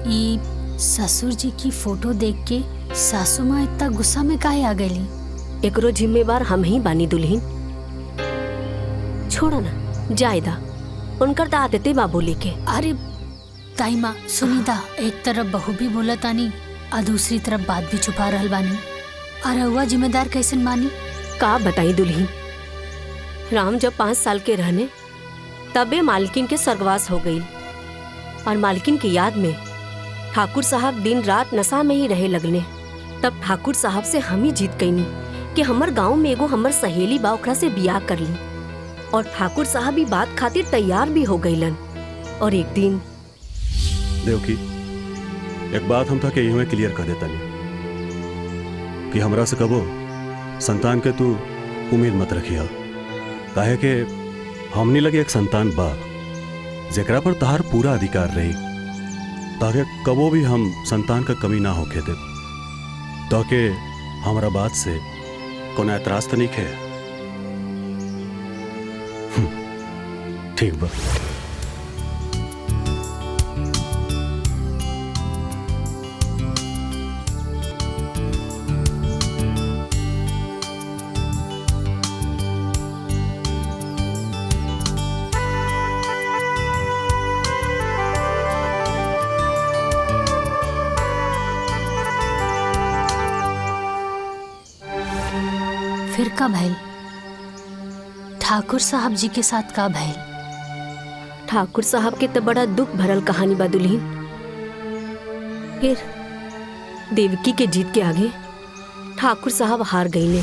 ये ससुर जी की फोटो देख के सासू माँ इतना गुस्सा में काहे आ गईली?
एकरो जिम्मेवार हम ही बानी दुल्हन। छोड़ो ना, जायदा उनकर तो आदते बा बोले के।
अरे दाई माँ सुनीता, एक तरफ बहू भी बोलतानी और दूसरी तरफ बात भी छुपा रहल बानी, और रउआ जिम्मेदार कैसे मानी?
का बताई दुल्हन, राम जब 5 साल के रहने तबे मालकिन के स्वर्गवास हो गई, और मालकिन की याद में ठाकुर साहब दिन रात नशा में ही रहे लगने। तब ठाकुर साहब से हम ही जीत गईनी कि हमर गांव में एगो हमर सहेली बा, ओकरा से बियाह कर ली, और ठाकुर साहब भी बात खातिर तैयार भी हो गईलन। और एक दिन
देवकी, एक बात हम था कि यही में क्लियर कर देता नहीं कि हमरा से कबो संतान के तू उम्मीद मत रखिया, काहे के हमनी लगे एक संतान बा जेकरा पर तहार पूरा अधिकार रही, ताकि कबो भी हम संतान का कमी ना होके दे, ताकि हमारा बात से कोनो एतराज तो नहीं खे। ठीक बा।
फिर का भइल? ठाकुर साहब जी के साथ का भइल?
ठाकुर साहब के तो बड़ा दुख भरल कहानी बा दुल्हन। फिर देवकी के जीत के आगे ठाकुर साहब हार गईले।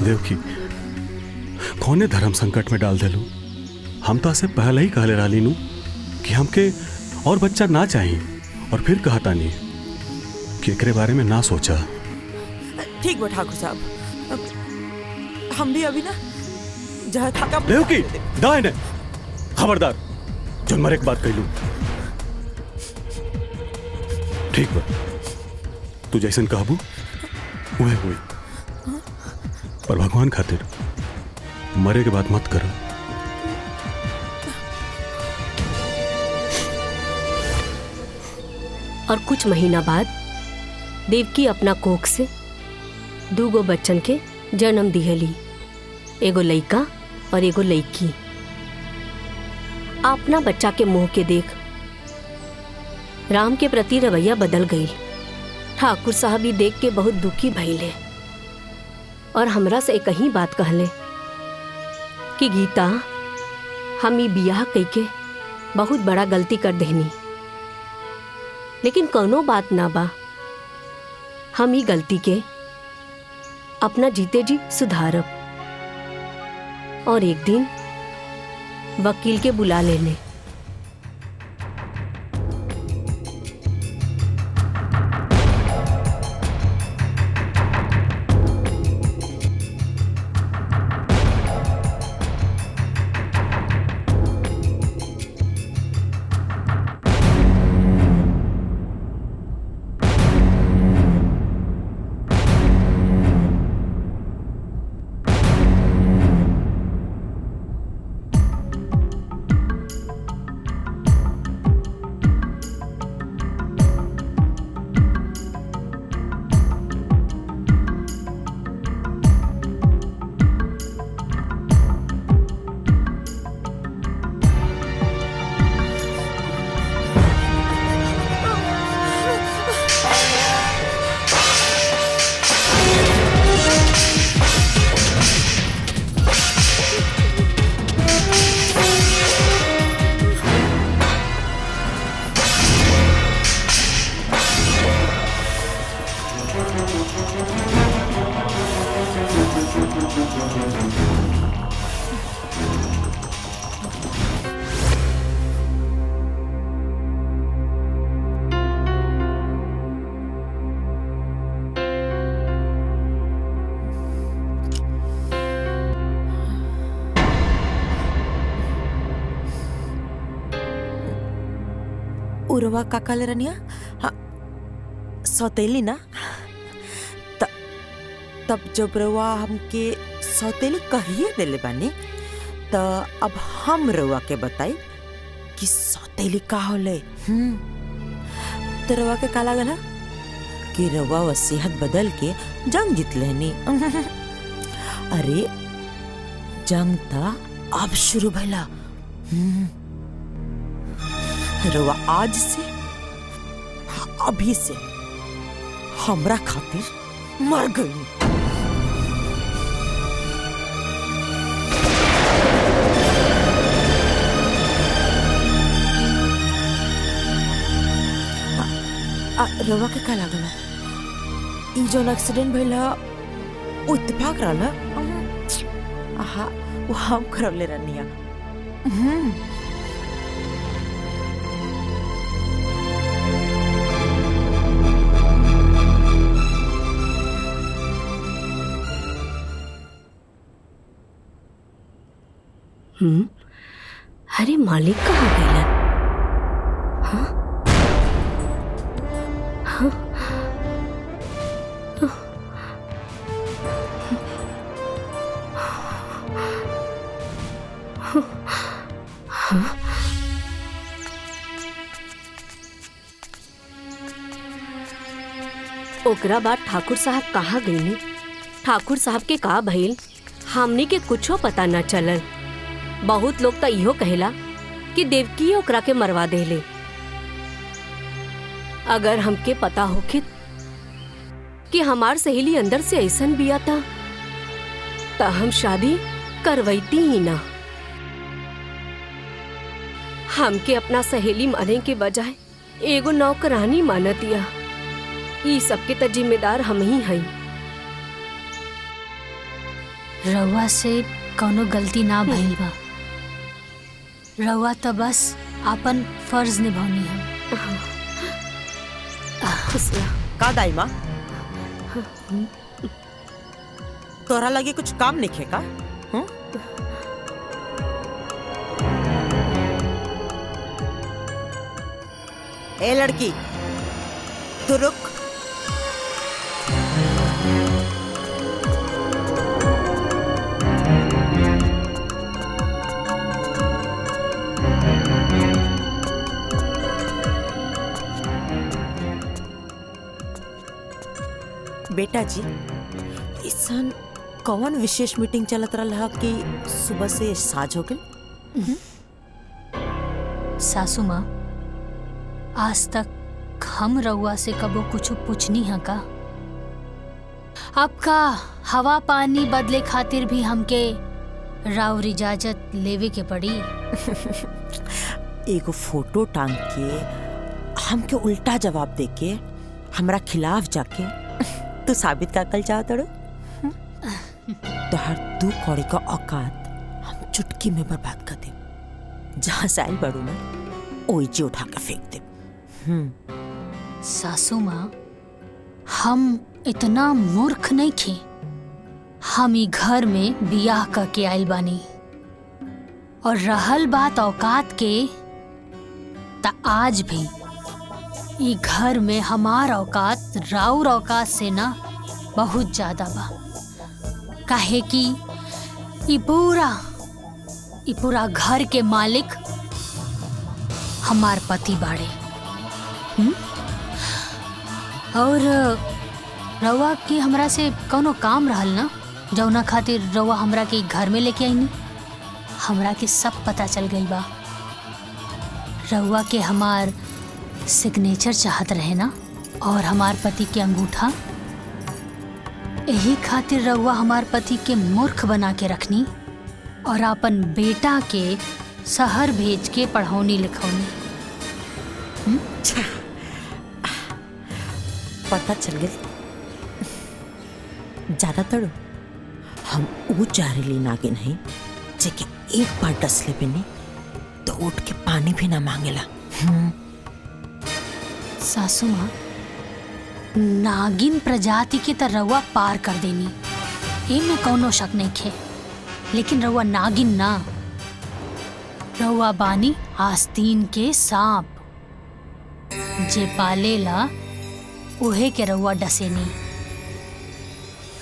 देवकी, कौने धर्म संकट में डाल देलू? हम तो से पहले ही कहले रहली नू कि हमके और बच्चा ना चाहिए, और फिर कहता नहीं कि एकरे बारे में ना सोचा।
ठीक बा ठाकुर साहब, हम भी अभी ना जहाँ थका।
देवकी, दाएं ने खबरदार, जो मरे एक बात कहलू। ठीक बा, तू जैसन कहबू उहे हुई, पर भगवान खातिर मरे के बात मत करो।
और कुछ महीना बाद देवकी अपना कोख से 2 बच्चन के जन्म दिहली, एगो लइका और एगो लइकी। अपना बच्चा के मुंह के देख राम के प्रति रवैया बदल गई। ठाकुर साहब भी देख के बहुत दुखी भइले, और हमरा से एक ही बात कहले कि गीता, हम ई बियाह कइके बहुत बड़ा गलती कर देनी, लेकिन कोनो बात ना बा, हम ई गलती के अपना जीते जी सुधारब, और एक दिन वकील के बुला लेने।
उरवा काका ले रनिया हाँ सौतेली ना तब जब रवा हमके सौतेली कहिए देले बानी तो अब हम रवा के बताई कि सौतेली का होले। तो रवा के का लगा ना कि रवा वसीयत बदल के जंग जीत लेनी। अरे जंग था अब शुरू भला। रवा आज से अभी से हमरा खातिर मर गई। रवा के का लागल ई जो एक्सीडेंट भइल वो इत्तेफाक रहल। आहा वो हम करवले रहनिया।
अरे मालिक कहाँ गए? हाँ हाँ ओकरा बाद ठाकुर साहब कहाँ गईनी? ठाकुर साहब के का भइल हमनी के कुछो पता न चलल। बहुत लोग तो इहो कहेला कि देवकी ओकरा के मरवा देले। अगर हमके पता होखित कि हमार सहेली अंदर से ऐसन बिया था तो हम शादी करवैती ही ना। हमके अपना सहेली माने के बजाय एगो नौकरानी मानतिया। ई सबके त जिम्मेदार हम ही हई।
रउआ से कोनो गलती ना भइल बा। रउआ तो बस अपन फर्ज निभानी है।
का दाई माँ तोरा लगे कुछ काम नहीं खे का? ए लड़की तू रुक। बेटा जी इसन कौन विशेष मीटिंग चलत रहा कि सुबह से साझ हो गई?
सासू माँ आज तक हम रउआ से कबो कुछ पूछनी है का? आपका हवा पानी बदले खातिर भी हमके राउर इजाजत लेवे के पड़ी।
एगो फोटो टांग के हमके उल्टा जवाब दे के हमरा खिलाफ जाके तू साबित का कल चाहत रो। तो हर दू कौड़ी का औकात हम चुटकी में बर्बाद कर दे। जहाँ से आई बड़ू ना ओइजे उठा के फेंक दे।
सासू माँ हम इतना मूर्ख नहीं थे। हम ई घर में बियाह करके आइल बानी और रहल बात औकात के ता आज भी ई घर में हमार औकात राउर औकात से ना बहुत ज्यादा बा। काहे कि ई पूरा घर के मालिक हमार पति बाड़े। और रउआ के हमरा से कौनो काम रहल ना जौना खातिर रउआ हमरा के घर में लेके आईनी। हमरा के सब पता चल गई बा। रउआ के हमार सिग्नेचर चाहत रहे ना और हमार पति के अंगूठा। यही खातिर रउआ हमार पति के मूर्ख बना के रखनी और अपन बेटा के शहर भेज के पढ़ौनी लिखौनी।
पता चल गई। ज्यादातर हम वो चारेली नागे नहीं जेके एक बार डसले पे नहीं तो उठ के पानी भी ना मांगेला।
सासू माँ नागिन प्रजाति के त रउआ पार कर देनी, एमे कौनो शक नहीं खे। लेकिन रउआ नागिन ना, रउआ बानी आस्तीन के सांप। जे पालेला उहे के रउआ डसेनी।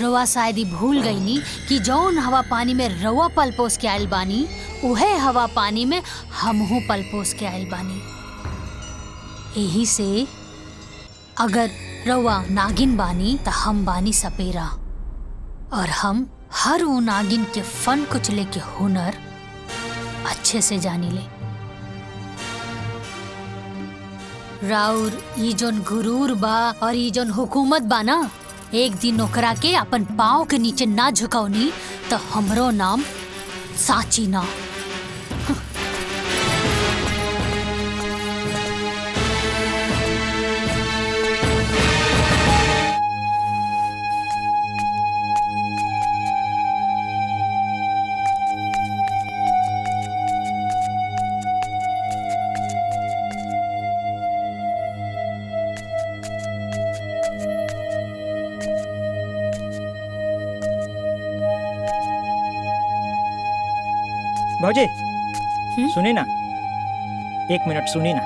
रउआ शायद ही भूल गईनी कि जौन हवा पानी में रउआ पल पोस के आयल बानी उहे हवा पानी में हमहू पल पोस के आयल बानी। यही से अगर रउआ नागिन बानी त हम बानी सपेरा, और हम हर वो नागिन के फन कुचले के हुनर अच्छे से जानी ले। राउर ई जोन गुरूर बा और ई जोन हुकूमत बा ना, एक दिन ओकरा के अपन पाँव के नीचे ना झुकावनी तो हमरो नाम साची ना।
भौजी सुनी ना, 1 मिनट सुनी ना।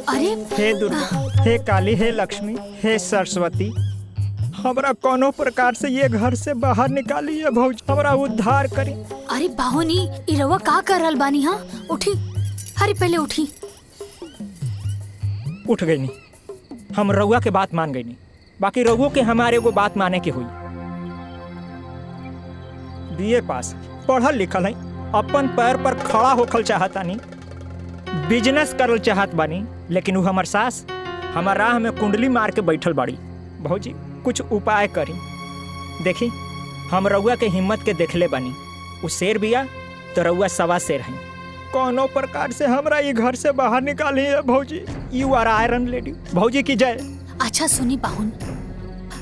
अरे
हे दुर्गा, हे काली, हे लक्ष्मी, हे सरस्वती, हमरा कोनो प्रकार से ये घर से बाहर निकालिए भौजी, हमरा उद्धार करी।
अरे बाहुनी, ई रउआ का कर रहल बानी? हाँ उठी, अरे पहले उठी।
उठ गई नहीं, हम रउआ के बात मान गई नहीं, बाकी रउओ के हमारे को बात माने की हुई। बीए पास, पढ़ल लिखल है, अपन पैर पर खड़ा होखल चाहता नहीं, बिजनेस करल चाहत बानी, लेकिन वो हमार सास हमार राह में कुंडली मार के बैठल बाड़ी। भौजी कुछ उपाय करी। देखी हम रउआ के हिम्मत के देखले बानी, उ शेर बिया तो रउआ सवा शेर है। कोनो प्रकार से हमरा ये घर से बाहर निकाली है भौजी। You are iron lady. भौजी की जय।
अच्छा सुनी पाहुन,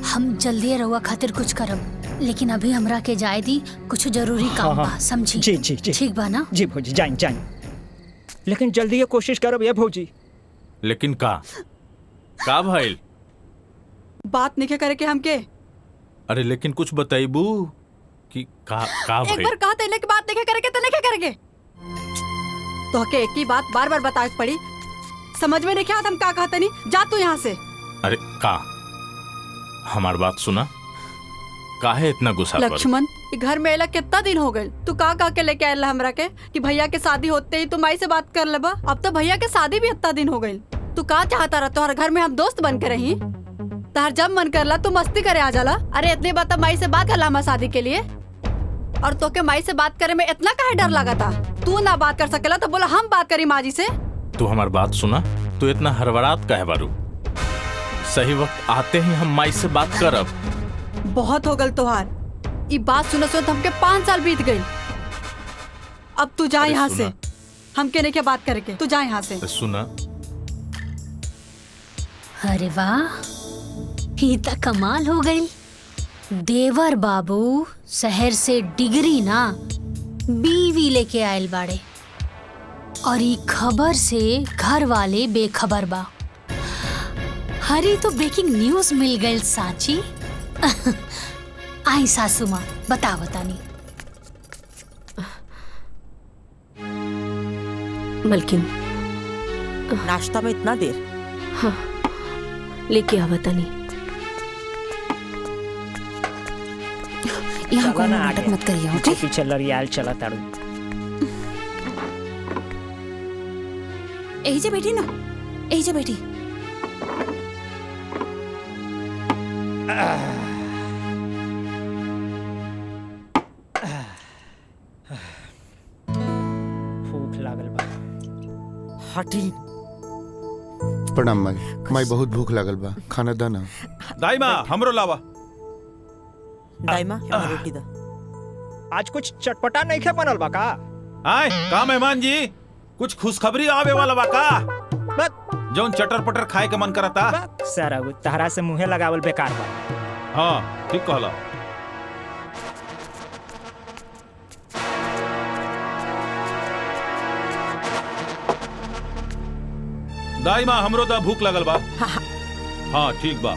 हम जल्दी रउआ खातिर कुछ करब, लेकिन अभी हमरा के जाए दी, कुछ जरूरी काम बा, समझी?
जी जी जी
ठीक बा ना?
जी भौजी, जाइन जाइन, लेकिन जल्दी ये कोशिश करब ये भौजी।
लेकिन का भइल?
बात नहीं करे के हमके।
अरे लेकिन कुछ बताइबू कि का
एक
भइल?
बार कहा तेले की बात नहीं करे के तो नहीं करेंगे। तो के एक ही बात बार बार बताए पड़ी, समझ में नहीं क्या हम का कहते नहीं। जा तू यहाँ से।
अरे का हमार बात सुना, काहे इतना गुस्सा पर?
लक्ष्मण, घर में अला कितना दिन हो गए, तू का के लेके आयल हमरा के कि भैया के शादी होते ही तुम माई से बात कर लेबा। अब तो भैया के शादी भी इतना दिन हो गई, तू का चाहता रहा तोहर घर में हम दोस्त बन के रही? तार जब मन करला तू मस्ती करे आ जाला। अरे इतनी बात माई से बात कर ला शादी के लिए, और तो के माई से बात करे में इतना काहे डर लगा था? तू ना बात कर सकेला तो बोला हम बात करी माँ जी से।
तू हमार बात सुना, तू इतना हड़बड़ात काहे बारू? सही वक्त आते ही हम माई से बात करब।
बहुत हो गल तोहार, ये बात सुनो सुनो हमके 5 साल बीत गई। अब तू जा यहाँ से, हमके नहीं क्या बात करके, तू जा यहाँ से।
सुना,
अरे वाह, ये तो कमाल हो गई। देवर बाबू शहर से डिग्री ना बीवी लेके आयल बाड़े, और ये खबर से घर वाले बेखबर बा। हरी तो ब्रेकिंग न्यूज मिल गई साची। आई सासू माँ, बता बतानी।
मलकिन,
नाश्ता में इतना देर?
हाँ, लेके आ बतानी।
यहाँ को नाटक मत करिए, ओके?
पीछे लड़ियाल चला तारू।
यही से बैठी ना, यही से बैठी।
भूख लागल बा।
हटी।
प्रणाम माई। माई बहुत भूख लागल बा, खाना दा ना।
दाई माँ हमरो लावा।
दाइमा हमारी रोटी दा।
आज कुछ चटपटा नहीं खे बनल बा का?
आए का मेहमान जी, कुछ खुशखबरी आवे वाला बा का? जौन चटर पटर खाए के मन करता।
सर तहरा से मुँहे लगावल बेकार बा।
हाँ ठीक कहला। दाई माँ हमरो दा भूख लगल बा। हाँ ठीक बा।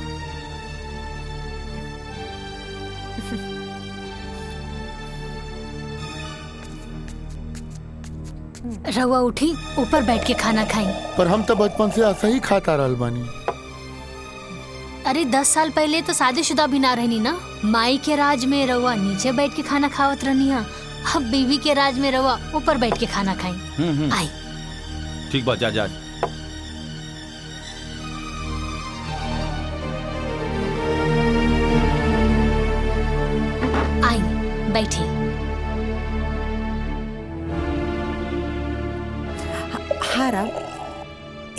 रउआ उठी ऊपर बैठ के खाना खाई।
पर हम तो बचपन से ऐसा ही खाता रहल बानी।
अरे 10 साल पहले तो शादीशुदा भी ना रहनी ना। माई के राज में रउआ नीचे बैठ के खाना खावत रहनी है, अब बीवी के राज में रउआ ऊपर बैठ के खाना खाई। आई
ठीक बात, जा जा।
आई बैठी।
हाँ राम,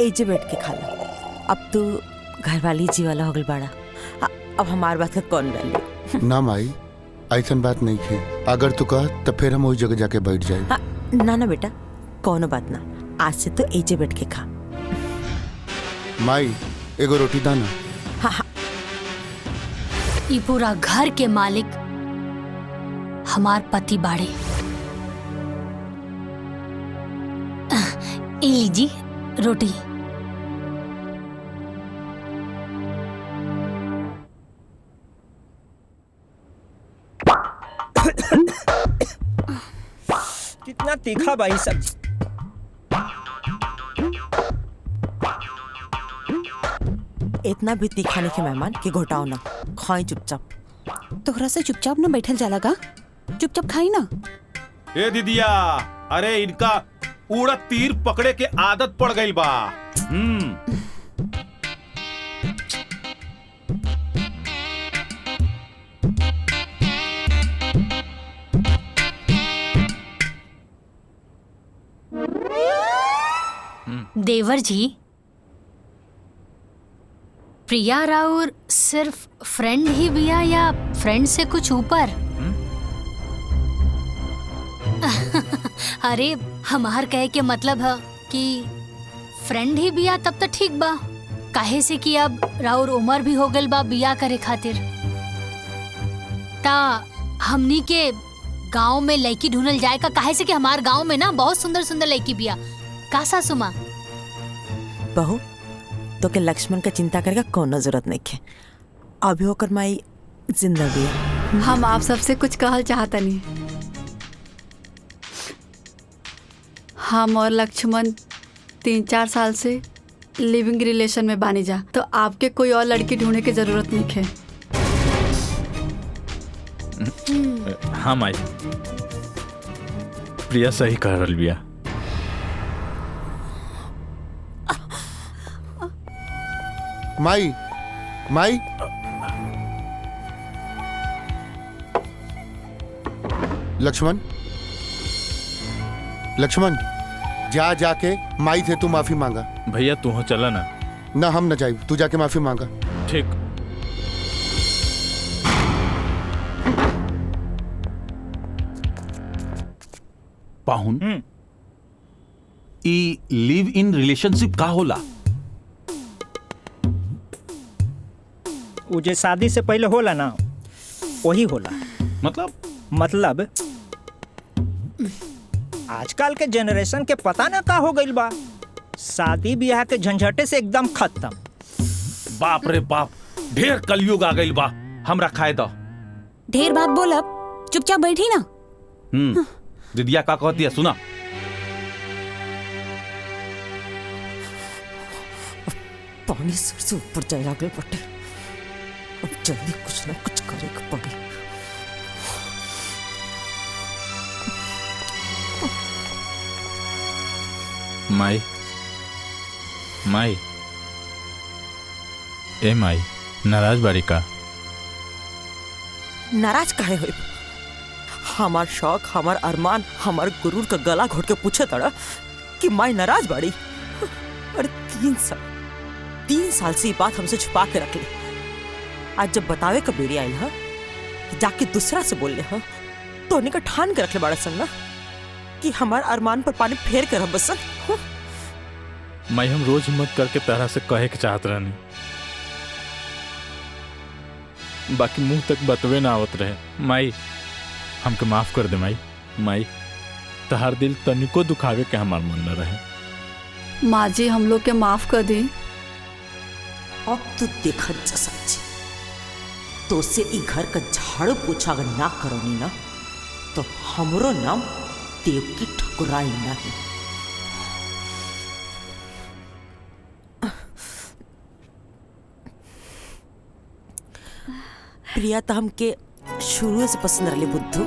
एजे बैठ के खा लो। अब तू घरवाली जी वाला हो गल बाड़ा, अब हमार बात का कौन रही?
ना माई, ऐसन बात नहीं है। अगर तू कह तो फिर हम वही जगह जाके बैठ जाए।
हाँ, ना ना बेटा, कौनो बात ना, आज से तो एजे बैठ के खा।
माई एगो रोटी दाना।
हाँ हाँ।
ये पूरा घर के मालिक हमार पति बाड़े। ए लीजी रोटी।
कितना तीखा भाई सब्जी।
इतना भी तीखा नहीं के मेहमान कि घोटाओ ना, खाई चुपचाप।
तोहरा से चुपचाप ना बैठल जाला का, चुपचाप खाई ना।
ए दीदिया, अरे इनका उड़द तीर पकड़े के आदत पड़ गई बा।
देवर जी, प्रिया राउर सिर्फ फ्रेंड ही बिया या फ्रेंड से कुछ ऊपर? अरे हमार कहे के मतलब है कि फ्रेंड ही बिया तब तो ठीक बा, काहे से कि अब राउर उम्र भी हो गल बा बिया करे खातिर। ता हमनी के गांव में लड़की ढूंढल जाए का, काहे से कि हमार गांव में ना बहुत सुंदर सुंदर लड़की बिया। का सासू माँ?
बहू तो के लक्ष्मण का चिंता करेगा कोनो जरूरत नहीं है, अभी होकर माई जिंदा भी है।
हम आप सबसे कुछ कहल चाहता नहीं। हम और लक्ष्मण 3-4 साल से लिविंग रिलेशन में बानी जा, तो आपके कोई और लड़की ढूंढने की जरूरत नहीं है।
हाँ माई, प्रिया सही कह रही बिया।
माई माई, लक्ष्मण लक्ष्मण, जा जाके माई से तू माफी मांगा।
भैया तू हो चला ना।
ना हम न जाए, तू जाके माफी मांगा।
ठीक।
पाहुन, ई लिव इन रिलेशनशिप का होला?
वो जे शादी से पहले होला ना, वही होला। मतलब आजकल के जनरेशन के पता ना का हो गइल बा, शादी ब्याह के झंझटे से एकदम खत्म।
बाप रे बाप, ढेर कलयुग आ गइल बा। हमरा खाए दो।
ढेर बात बोल, अब चुपचाप बैठी ना।
दीदिया का कहती है सुना।
पानी सर से ऊपर जाए लागल बटे, अब जल्दी कुछ ना कुछ करेगा पड़ी।
माई माई, ए माई, नाराज बारी का?
नाराज काहे होई? हमार शौक, हमार अरमान, हमार गुरूर का गला घोट के पूछे तड़ा कि माई नाराज बाड़ी। अरे 3 साल से ये बात हमसे छुपा के रख ली। आज जब बतावे का बेरी आई है, जाके दूसरा से बोल ले हा, तो उन्हीं का ठान के रख ले बड़ा संग ना कि हमार अरमान पर पानी फेर कर हम बसन।
माई हम रोज हिम्मत करके तरह से कहे के चाहत रहनी, बाकी मुंह तक बतवे ना आवत रहे। माई हमके माफ कर दे माई। माई तहार दिल तनिको दुखावे के हमार मन न रहे।
माँ जी हम लोग के माफ कर दी।
अब तो देखा जा सच्ची, तो से ई घर का झाड़ू पोछा अगर ना करोनी ना, तो हमरो नाम देव की ठकुराई नहीं। प्रिया तो हमके शुरू से पसंद रही बुद्धू।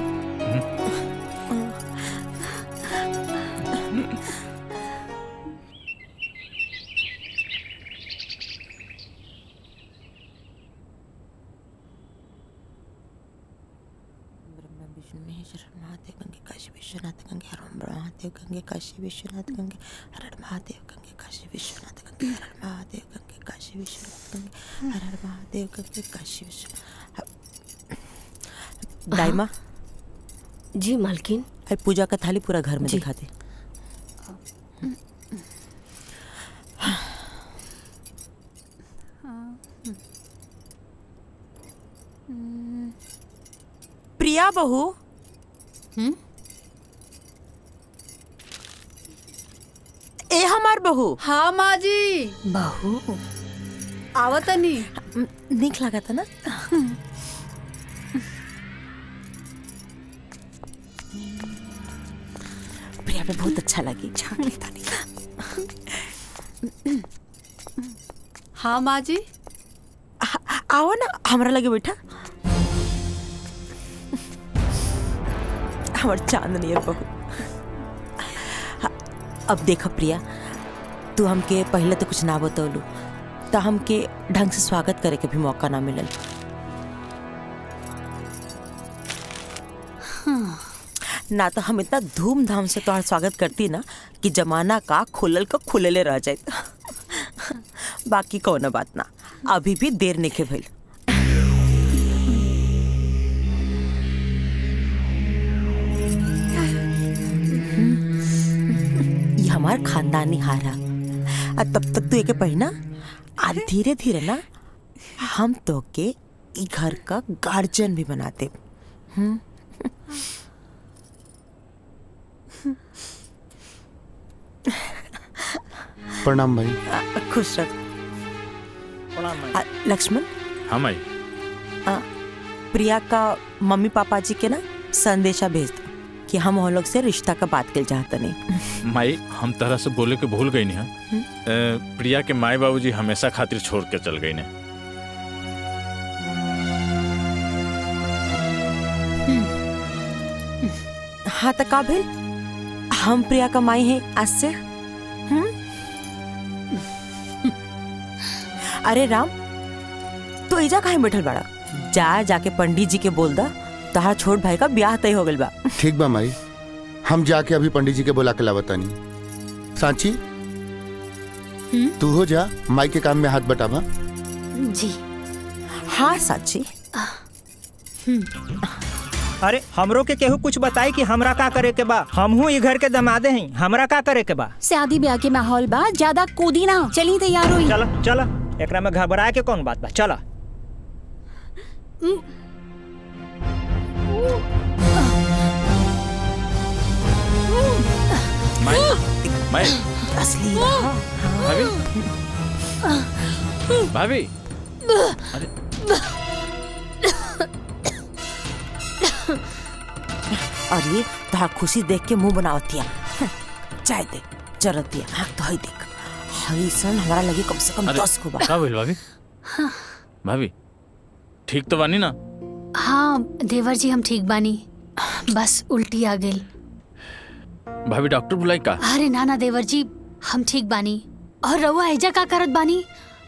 महादेव गंगे काशी विश्वनाथ गंगे हर महादेव गंगे काशी विश्वनाथ गंगे हर महादेव गंगे काशी विश्वनाथ गंगे हर महादेव गंगे काशी विश्वनाथ गंगे हर महादेव गंगे काशी विश्वनाथ। दाइमा
जी मालकिन।
अरे पूजा का थाली पूरा घर में दिखा दे। प्रिया बहू। ए हमार बहू।
हाँ माँ जी।
बहू
आवतनी।
निक लगा था ना। प्रिया पे बहुत अच्छा लगी। झांक लेता नहीं।
हाँ माँ जी।
आओ ना हमारा लगे बैठा। हमार चांदनी है बहू। अब देखो प्रिया, तू हमके पहले तो कुछ ना बतौलू तो हमके ढंग से स्वागत करे के भी मौका ना मिलल। ना तो हम इतना धूमधाम से तुम्हारा स्वागत करती ना कि जमाना का खुलल का खुलले रह जाए। बाकी कौन बात ना, अभी भी देर नहीं के भइल। ये हमार खानदानी हारा। तब तक तू एक पढ़ना, धीरे धीरे ना हम तो के घर का गार्जियन भी बनाते।
प्रणाम भाई।
खुश रख। लक्ष्मण।
हाँ माई।
प्रिया का मम्मी पापा जी के ना संदेशा भेज दो कि हम लोग से रिश्ता का बात कर चाहते नहीं।
माई हम तरह से बोले के भूल गई नहीं। प्रिया के माई बाबूजी हमेशा खातिर छोड़ के चल गई ने।
हाँ तो का भेल, हम प्रिया का माई है आज से। अरे राम, तो इजा काहे बैठल बड़ा? जाके पंडित जी के बोल दा तहार छोट भाई का ब्याह तय हो गइल बा।
ठीक बा माई, हम जाके अभी पंडित जी के बुला के लावतानी। सांची तू हो जा, माई के काम में हाथ बटावा।
जी
हाँ सांची।
अरे हमरो के केहू कुछ बताई कि हमरा का करे के बा। हमहू ई घर के दमादे हैं, हमरा का करे के बा।
शादी ब्याह के माहौल बा, ज्यादा कूदी ना, चली तैयार हुई।
चला चला, एकरा में घबराए के कौन बात बा। चला।
माई
असली
भाभी भाभी। अरे
और ये तहार खुशी देख के मुंह बनावती है। चाय दे जरती है। हाँ तो हई देख, हई सन हमारा लगी कम से कम 10 को बा।
का बोल भाभी? भाभी ठीक तो बानी ना?
हाँ देवर जी हम ठीक बानी, बस उल्टी आ गई।
भाभी डॉक्टर बुलाई का?
अरे नाना देवर जी हम ठीक बानी। और रउआ एजा का करत बानी?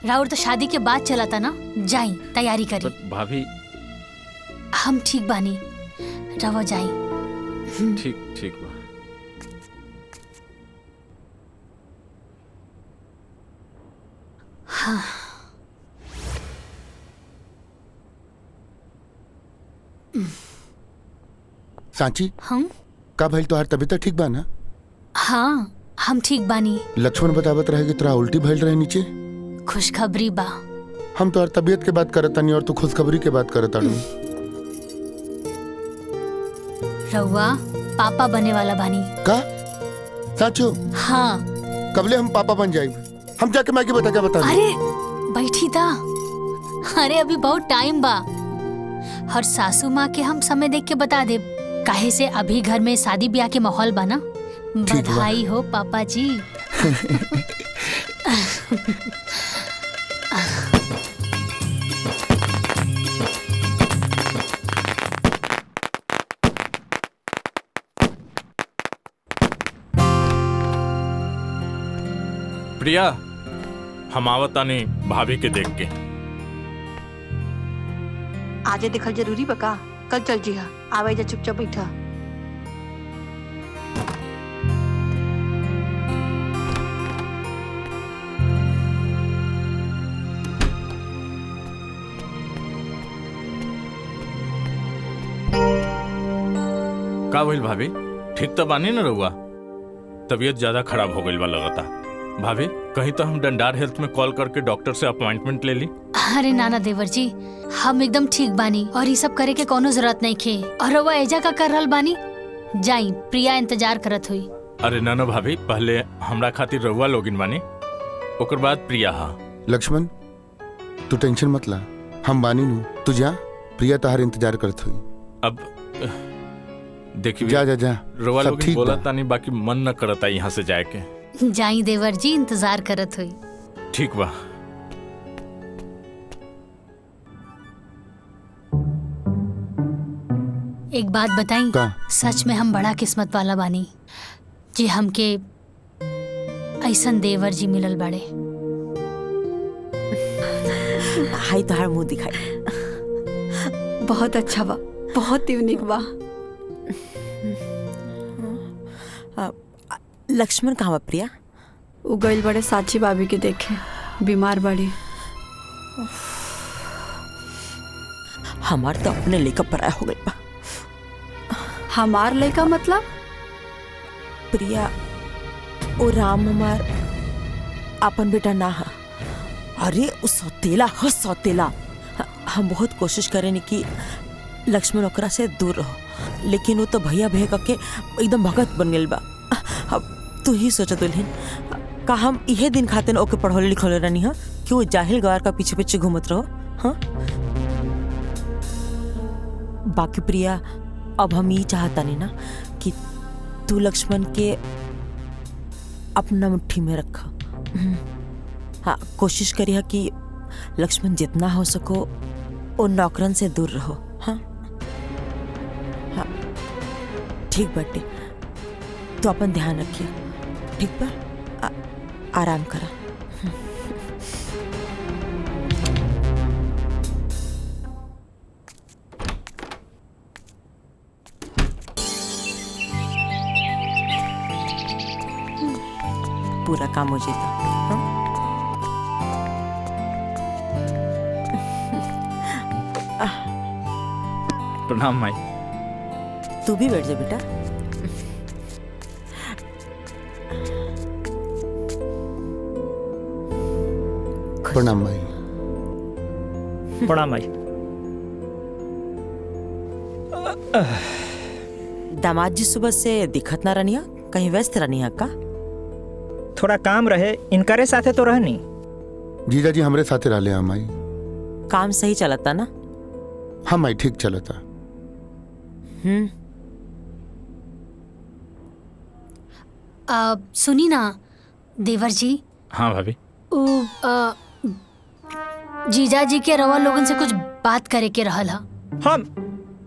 राउर तो शादी के बाद चला था ना, जाई तैयारी करी।
भाभी
हम ठीक बानी, रवा जाई।
ठीक ठीक बा।
हाँ।
सांची
हम
का भइल, तोहार तबीयत ठीक बा ना?
हाँ हम ठीक बानी।
लक्ष्मण बतावत रहे कि तोरा उल्टी भइल रहे नीचे।
खुशखबरी बा।
हम तोहार तबीयत के बात करत तानी और तू खुशखबरी के बात करत तानी।
रउआ पापा बने वाला बानी
का? साचो?
हाँ।
कबले हम पापा बन जाए? हम जाके माँ के बता क्या बता?
अरे बैठी था। अरे अभी बहुत टाइम बा, और सासू माँ के हम समय देख के बता दे। काहे से अभी घर में शादी ब्याह के माहौल बा ना। बधाई हो पापा जी।
प्रिया, हम आवतानी भाभी के देख के।
आजे देखल जरूरी बका, कल चल जी हा। आवे जा चुपचाप बैठा।
का भइल भाभी? ठीक तो बानी न रहुआ? तबीयत ज्यादा खराब हो गई बा लगता। भाभी कहीं तो हम डंडार हेल्थ में कॉल करके डॉक्टर से अपॉइंटमेंट ले ली।
अरे नाना देवर जी, हम एकदम ठीक बानी और ये सब करे के कोनो जरूरत नहीं खे। और रउआ एजा का कर रहल बानी? जाई, प्रिया इंतजार करत हुई।
अरे ना भाभी, पहले हमरा खातिर रहुआ लोगिन बानी, ओकर बाद प्रिया। हा
लक्ष्मण, तू टेंशन मत ला, हम बानी नु। तू जा, प्रिया तहार इंतजार करत हुई।
अब देखिए,
जा जा जा,
रहुआ
सब
लोगिन
ठीक
बोला
बा।
तानी, बाकी मन न करता यहाँ से जाए के।
जाई देवर जी, इंतजार करत हुई।
ठीक बा।
एक बात बताई, सच में हम बड़ा किस्मत वाला बानी जी, हमके ऐसन देवर जी मिलल बड़े।
हाय तोहार मुंह दिखाई।
बहुत अच्छा बा, बहुत यूनिक बा।
लक्ष्मण कहाँ बा प्रिया?
उ गइल बड़े साची भाभी के देखे, बीमार बड़ी।
हमार तो अपने लेकर पराया हो गई बा।
हमार लड़का मतलब?
प्रिया, ओ राम हमार अपन बेटा ना हा। अरे उ सौतेला ह, सौतेला। हम बहुत कोशिश करेनी कि लक्ष्मण ओकरा से दूर रहो, लेकिन वो तो भैया भैया करके एकदम भगत बन गइल बा। अब तू ही सोच दुल्हन, का हम इहे दिन खाते न ओके पढ़ौले लिखौले रहनी हा कि वो जाहिल गवार का पीछे पीछे घूमत रहो? हाँ, बाकी प्रिया, अब हम ये चाहता नहीं ना कि तू लक्ष्मण के अपना मुट्ठी में रखा। हाँ, कोशिश करिए कि लक्ष्मण जितना हो सको वो नौकरन से दूर रहो। हाँ हाँ, ठीक बाटे, तो अपन ध्यान रखिए, ठीक बा? आराम करा। पूरा काम हो जाता।
प्रणाम माई।
तू भी बैठ जा बेटा।
प्रणाम भाई।
प्रणाम भाई।
दामाद जी सुबह से दिखत ना रहनी, कहीं व्यस्त रहनी है का?
थोड़ा काम रहे, इनकरे साथे तो रहनी।
जीजा जी हमरे साथे रहले हम आई।
काम सही चलता ना?
हम आई ठीक चलता।
सुनी ना देवर जी।
हाँ भाभी।
जीजा जी के रवा लोगन से कुछ बात करे के रहल हा।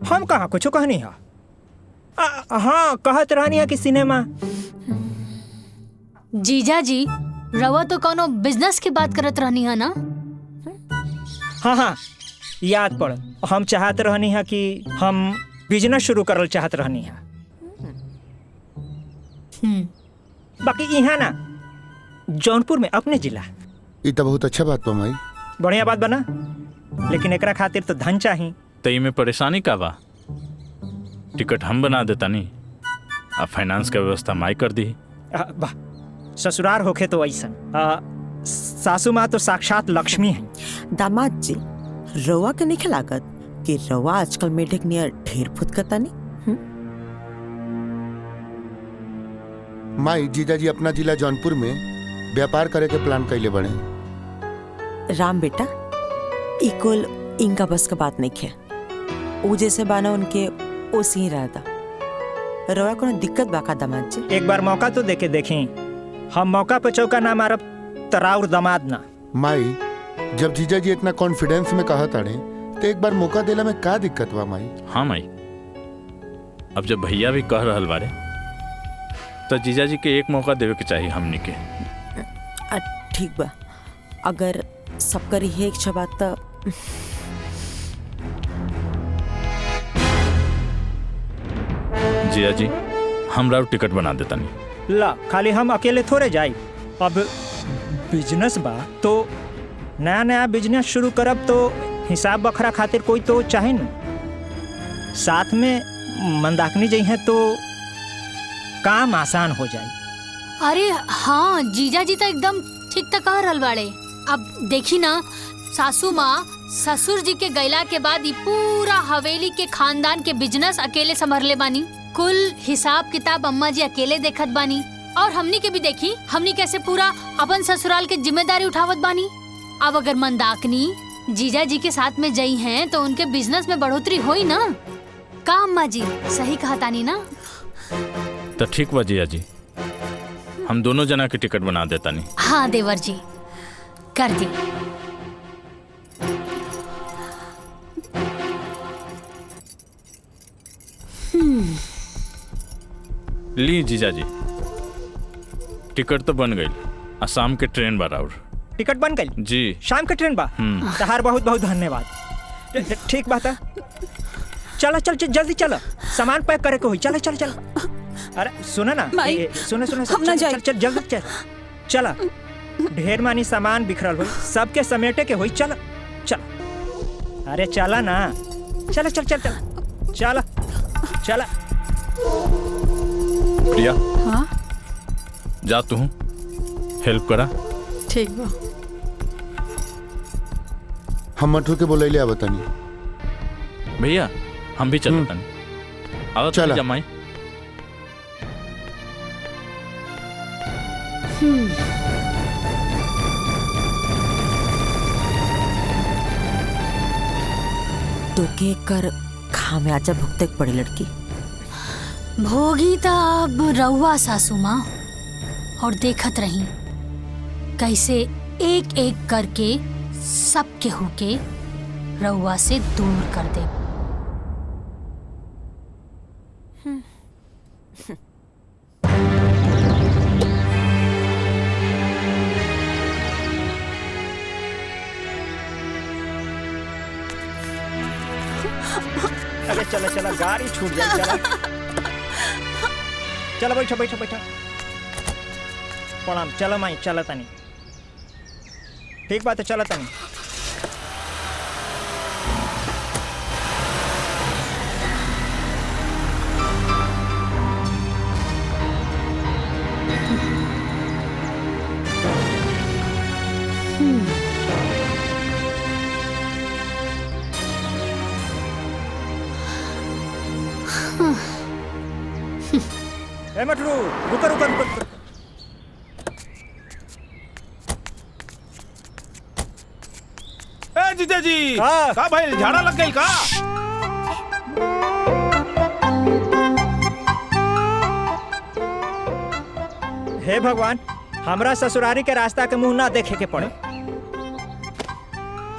हम कहाँ कुछ कहनी हा। हाँ, कहत रहनी है कि सिनेमा।
जीजा जी, रवा तो कोनो बिजनेस की बात करत रहनी है ना?
हाँ हाँ, याद पड़। हम चाहत रहनी है कि हम बिजनेस शुरू करल चाहत रहनी है। बाकी यहाँ ना जौनपुर में अपने जिला।
ये तो बहुत अच्छा बात बा माई।
बढ़िया बात बना, लेकिन एकरा खातिर तो धन चाहिए।
तई में परेशानी का बा? टिकट हम बना देता नहीं, अब फाइनेंस का व्यवस्था माई कर दी।
वाह, ससुरार होखे तो ऐसा। सासू माँ तो साक्षात लक्ष्मी है।
दामाद जी, रवा के नहीं लागत कि रवा आजकल मेढक नियर ढेर फुत करता नहीं?
माई, जीजा जी अपना जिला जौनपुर में व्यापार करे के प्लान कैले बने।
राम बेटा, इकुल इनका बस का बात नहीं है। वो जैसे बाना उनके ओसी ही रहता। रवा को दिक्कत बाका दामाद जी?
एक बार मौका तो देके देखें। हम मौका पे चौका ना मारब तराउर दामाद ना।
माई, जब जीजा जी इतना कॉन्फिडेंस में कहा ताड़े तो एक बार मौका देला में का दिक्कत बा माई?
हाँ माई, अब जब भैया भी कह रहल बारे तो जीजा जी के एक मौका देवे के चाहिए हमनी के।
ठीक बा, अगर सब करी है इच्छा बात तो
जिया जी हमरा टिकट बना देता नहीं।
ला खाली हम अकेले थोड़े जाई। अब बिजनेस बा तो नया नया बिजनेस शुरू करब तो हिसाब बखरा खातिर कोई तो चाहे न, साथ में मंदाकिनी जी हैं तो काम आसान हो जाए।
अरे हाँ जीजा जी तो एकदम ठीक तक कह रहल बाड़े। अब देखी ना, सासू माँ ससुर जी के गैला के बाद ये पूरा हवेली के खानदान के बिजनेस अकेले संभरले बानी। कुल हिसाब किताब अम्मा जी अकेले देखत बानी, और हमनी के भी देखी हमनी कैसे पूरा अपन ससुराल के जिम्मेदारी उठावत बानी। अब अगर मंदाकिनी जीजा जी के साथ में जई हैं तो उनके बिजनेस में बढ़ोतरी होई ना। का अम्मा जी सही कहा तानी ना?
तो ठीक बा जिया जी, हम दोनों जना के टिकट बना देता नहीं।
हाँ देवर जी कर दी।
ली जीजा जी, टिकट तो बन गई। शाम के ट्रेन बा और
टिकट बन गई
जी।
शाम के ट्रेन बा। तहार बहुत बहुत धन्यवाद। ठीक बात है, चलो चल जल्दी चलो, सामान पैक करे के होई। चलो चलो चलो। अरे सुनो ना, सुनो सुनो, चल चल जल्दी चल। चला ढेर मानी सामान बिखरल होई, सबके समेटे के होई। चलो चलो, अरे चला ना, चलो चल चल चल चला चला।
प्रिया
हाँ
जा तू हेल्प करा।
ठीक बा।
हम मठू के बोलैले आ बतानी।
भैया हम भी चलता नहीं। अब
चला
जमाई।
तो के कर खामियाजा भुगते पड़ी लड़की।
भोगी तो अब रउआ सासू माँ, और देखत रही कैसे एक एक करके सब केहू के रउआ से दूर कर दे।
अरे चलो चलो, गाड़ी छूट जाए। चलो चलो, बैठो बैठो बैठो। प्रणाम। चलो माई, चलो तनी। ठीक बात है, चलो तनी। ए मटरू, रुको रुको रुको रुको।
ए जीजा जी का भाई झाड़ा लग गई का?
हे भगवान, हमरा ससुरारी के रास्ता के मुंह ना देखे के पड़े।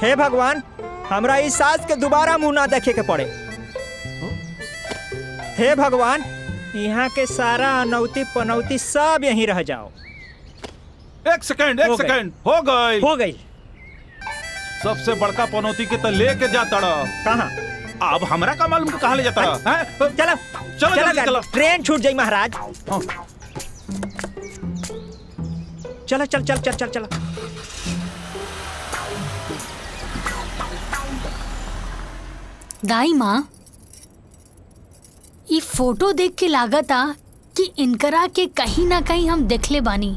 हे भगवान, हमरा इस सास के दोबारा मुंह ना देखे के पड़े। हे भगवान, यहाँ के सारा अनौती पनौती सब यहीं रह जाओ।
एक सेकंड हो गई। सबसे बड़का पनौती के तो लेके जाता
कहाँ?
अब हमरा का मालूम कहाँ ले जाता है?
चलो
चलो जल्दी चलो,
ट्रेन छूट जाई महाराज। चलो चल चल चल चल चलो।
दाई माँ, ये फोटो देख के लागता कि इनकरा के कहीं ना कहीं हम देखले बानी,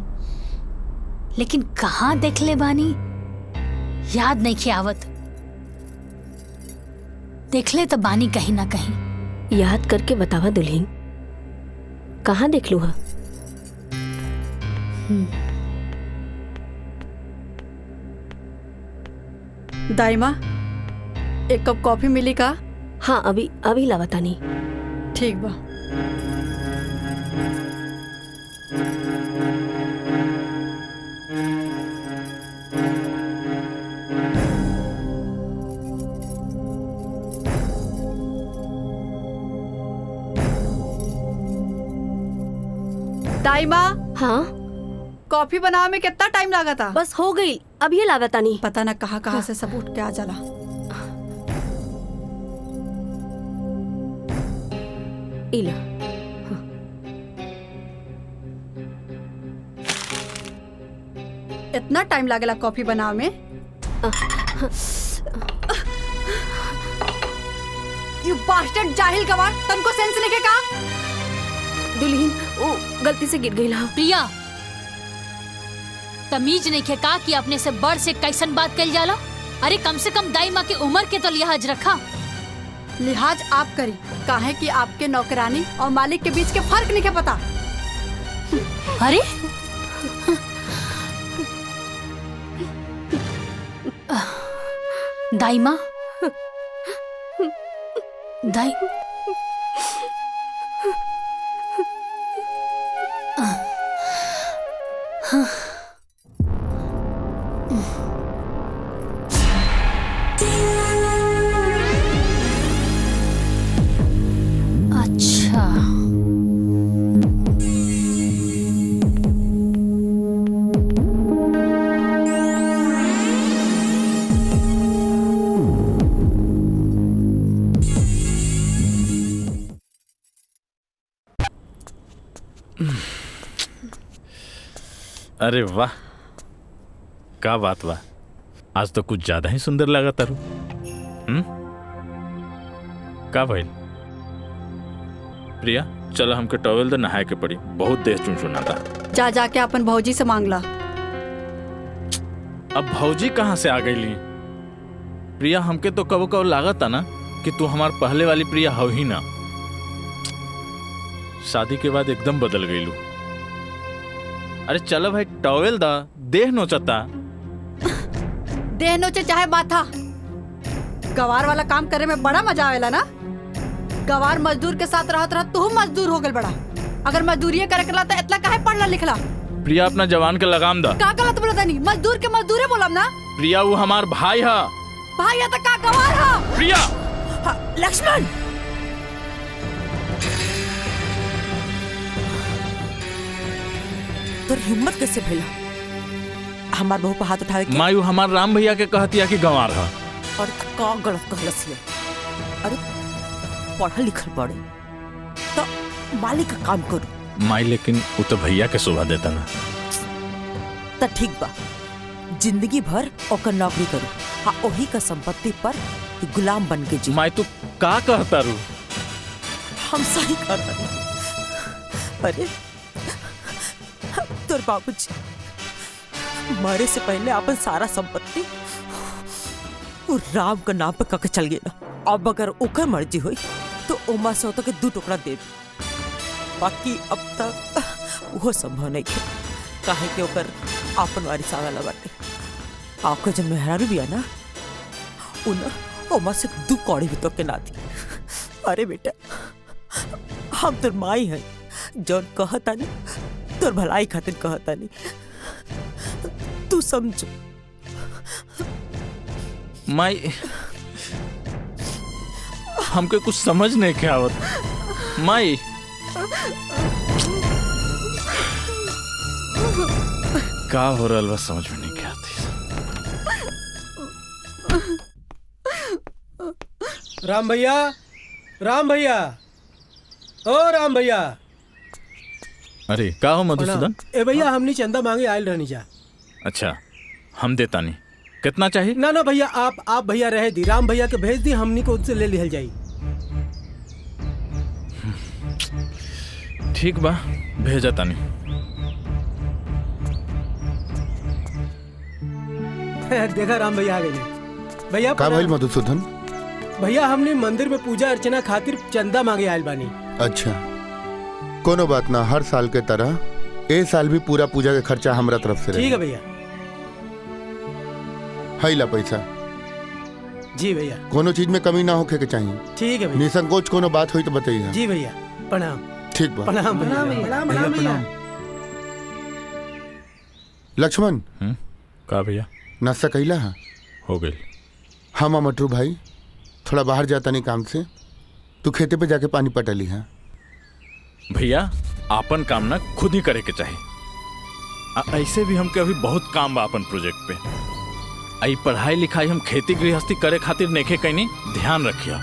लेकिन कहाँ देखले बानी याद नहीं के आवत। देखले तो बानी कहीं ना कहीं।
याद करके बतावा दुल्हन, कहाँ देख लू?
दाई माँ, एक कप कॉफी मिली का?
हाँ अभी अभी लावतानी।
ठीक बा। दाई माँ,
हाँ
कॉफी बनावे में कितना टाइम लगा था?
बस हो गई, अब ये लागता नहीं।
पता न कहाँ से सब उठ के आ जाला।
इला
इतना टाइम लागेला कॉफी बनावे में? यू बास्टर्ड जाहिल गवार, तुमको सेंस नहीं का?
दुल्हन वो गलती से गिर गई ला।
प्रिया, तमीज नहीं खे का कि अपने से बड़ से कैसन बात कल जाला? अरे कम से कम दाई माँ की उम्र के तो लिहाज रखा।
लिहाज आप करी, काहे कि आपके नौकरानी और मालिक के बीच के फर्क नहीं के पता।
अरे दाई माँ, दाई अच्छा,
अरे वाह, का बात वाह, आज तो कुछ ज्यादा ही सुंदर लगा तारू। का भाई प्रिया, चलो हमके टॉवेल दे, नहाए के पड़ी, बहुत देर चुनचुना था।
जा जाके अपन भौजी से मांग ला।
अब भौजी कहाँ से आ गई ली? प्रिया, हमके तो कबो कबो लागत था ना कि तू हमार पहले वाली प्रिया हो ही ना। शादी के बाद एकदम बदल गई लू। अरे चलो भाई, टॉवेल दा, देह नोचता।
देह नोचे चाहे माथा, गवार वाला काम करे में बड़ा मजा आवेला ना। गवार मजदूर के साथ रहत रहत तू मजदूर हो गल बड़ा। अगर मजदूरी करे कला तो इतना काहे पढ़ला लिखला?
प्रिया, अपना जवान के लगाम दा।
का गलत बोलता नहीं, मजदूर के मजदूरे बोलम ना।
प्रिया, वो हमार भाई हा।
भाई या तो का गवार हा?
प्रिया,
लक्ष्मण, तो हिम्मत कैसे भइला हमार बहू पर हाथ उठावे के?
मायू हमार राम भैया के कहतिया कि गंवार हा।
और का गलत कहलस ये? अरे पढ़ल लिखल पड़े तो मालिक का काम करू।
माई, लेकिन वो तो भैया के शोभा देता ना।
तो ठीक बा, जिंदगी भर ओकर नौकरी करू, हाँ ओही का संपत्ति पर गुलाम बन के जी।
माई, तू का कहता रू?
हम सही कर रहे। अरे तोर बाबूजी मरे से पहले अपन सारा संपत्ति वो राम का नाम पे कके चल गया। अब अगर ओकर मर्जी हुई तो ओमा से होता के 2 टुकड़ा दे, बाकी अब तक वो संभव नहीं है। काहे के ओकर आपन वारिस आवेला बाटे। आपको जब मेहरारू भी है ना, उन ओमा से 2 कौड़ी भी तो के ना दी। अरे बेटा, हम तोर माई है, जौन कहता नहीं तोर भलाई खातिर कहता नहीं, तू समझ।
माई, हमके कुछ समझ नहीं के आवत। माई, का हो रहा बस समझ में नहीं के आती।
राम भैया, राम भैया, ओ राम भैया।
अरे का हो मधुसूदन?
ए भैया, हमनी चंदा मांगे आयल रहनी जा।
अच्छा, हम देता नहीं। कितना चाहिए?
ना ना भैया, आप भैया रहे दी, राम भैया के भेज दी, हमनी को उससे ले लिहल जाई।
ठीक बा, भेजा तानी।
देखा राम भैया आ गए। भैया
का भइल मधुसूदन?
भैया, हमने मंदिर में पूजा अर्चना खातिर चंदा मांगे आयल बानी।
अच्छा, कोनो बात ना, हर साल के तरह ए साल भी पूरा पूजा के खर्चा हमरा तरफ से
ठीक है भैया।
है ला पैसा।
जी भैया।
कोनो चीज में कमी ना होके के चाहिए।
ठीक है भैया।
निसंकोच कोनो बात हुई तो बताइए।
जी भैया, प्रणाम।
ठीक बा।
प्रणाम भैया।
लक्ष्मण,
का भैया?
नाश्ता कैला है?
हो गई।
हाँ मटरू भाई, थोड़ा बाहर जाता नहीं काम से, तू खेते पे जाके पानी पटा ली है।
भैया, आपन काम ना खुद ही करे के चाहिए। ऐसे भी हमके अभी बहुत काम बा अपन प्रोजेक्ट पे। आई पढ़ाई लिखाई हम खेती गृहस्थी करे खातिर नेखे कहीं ध्यान रखिया।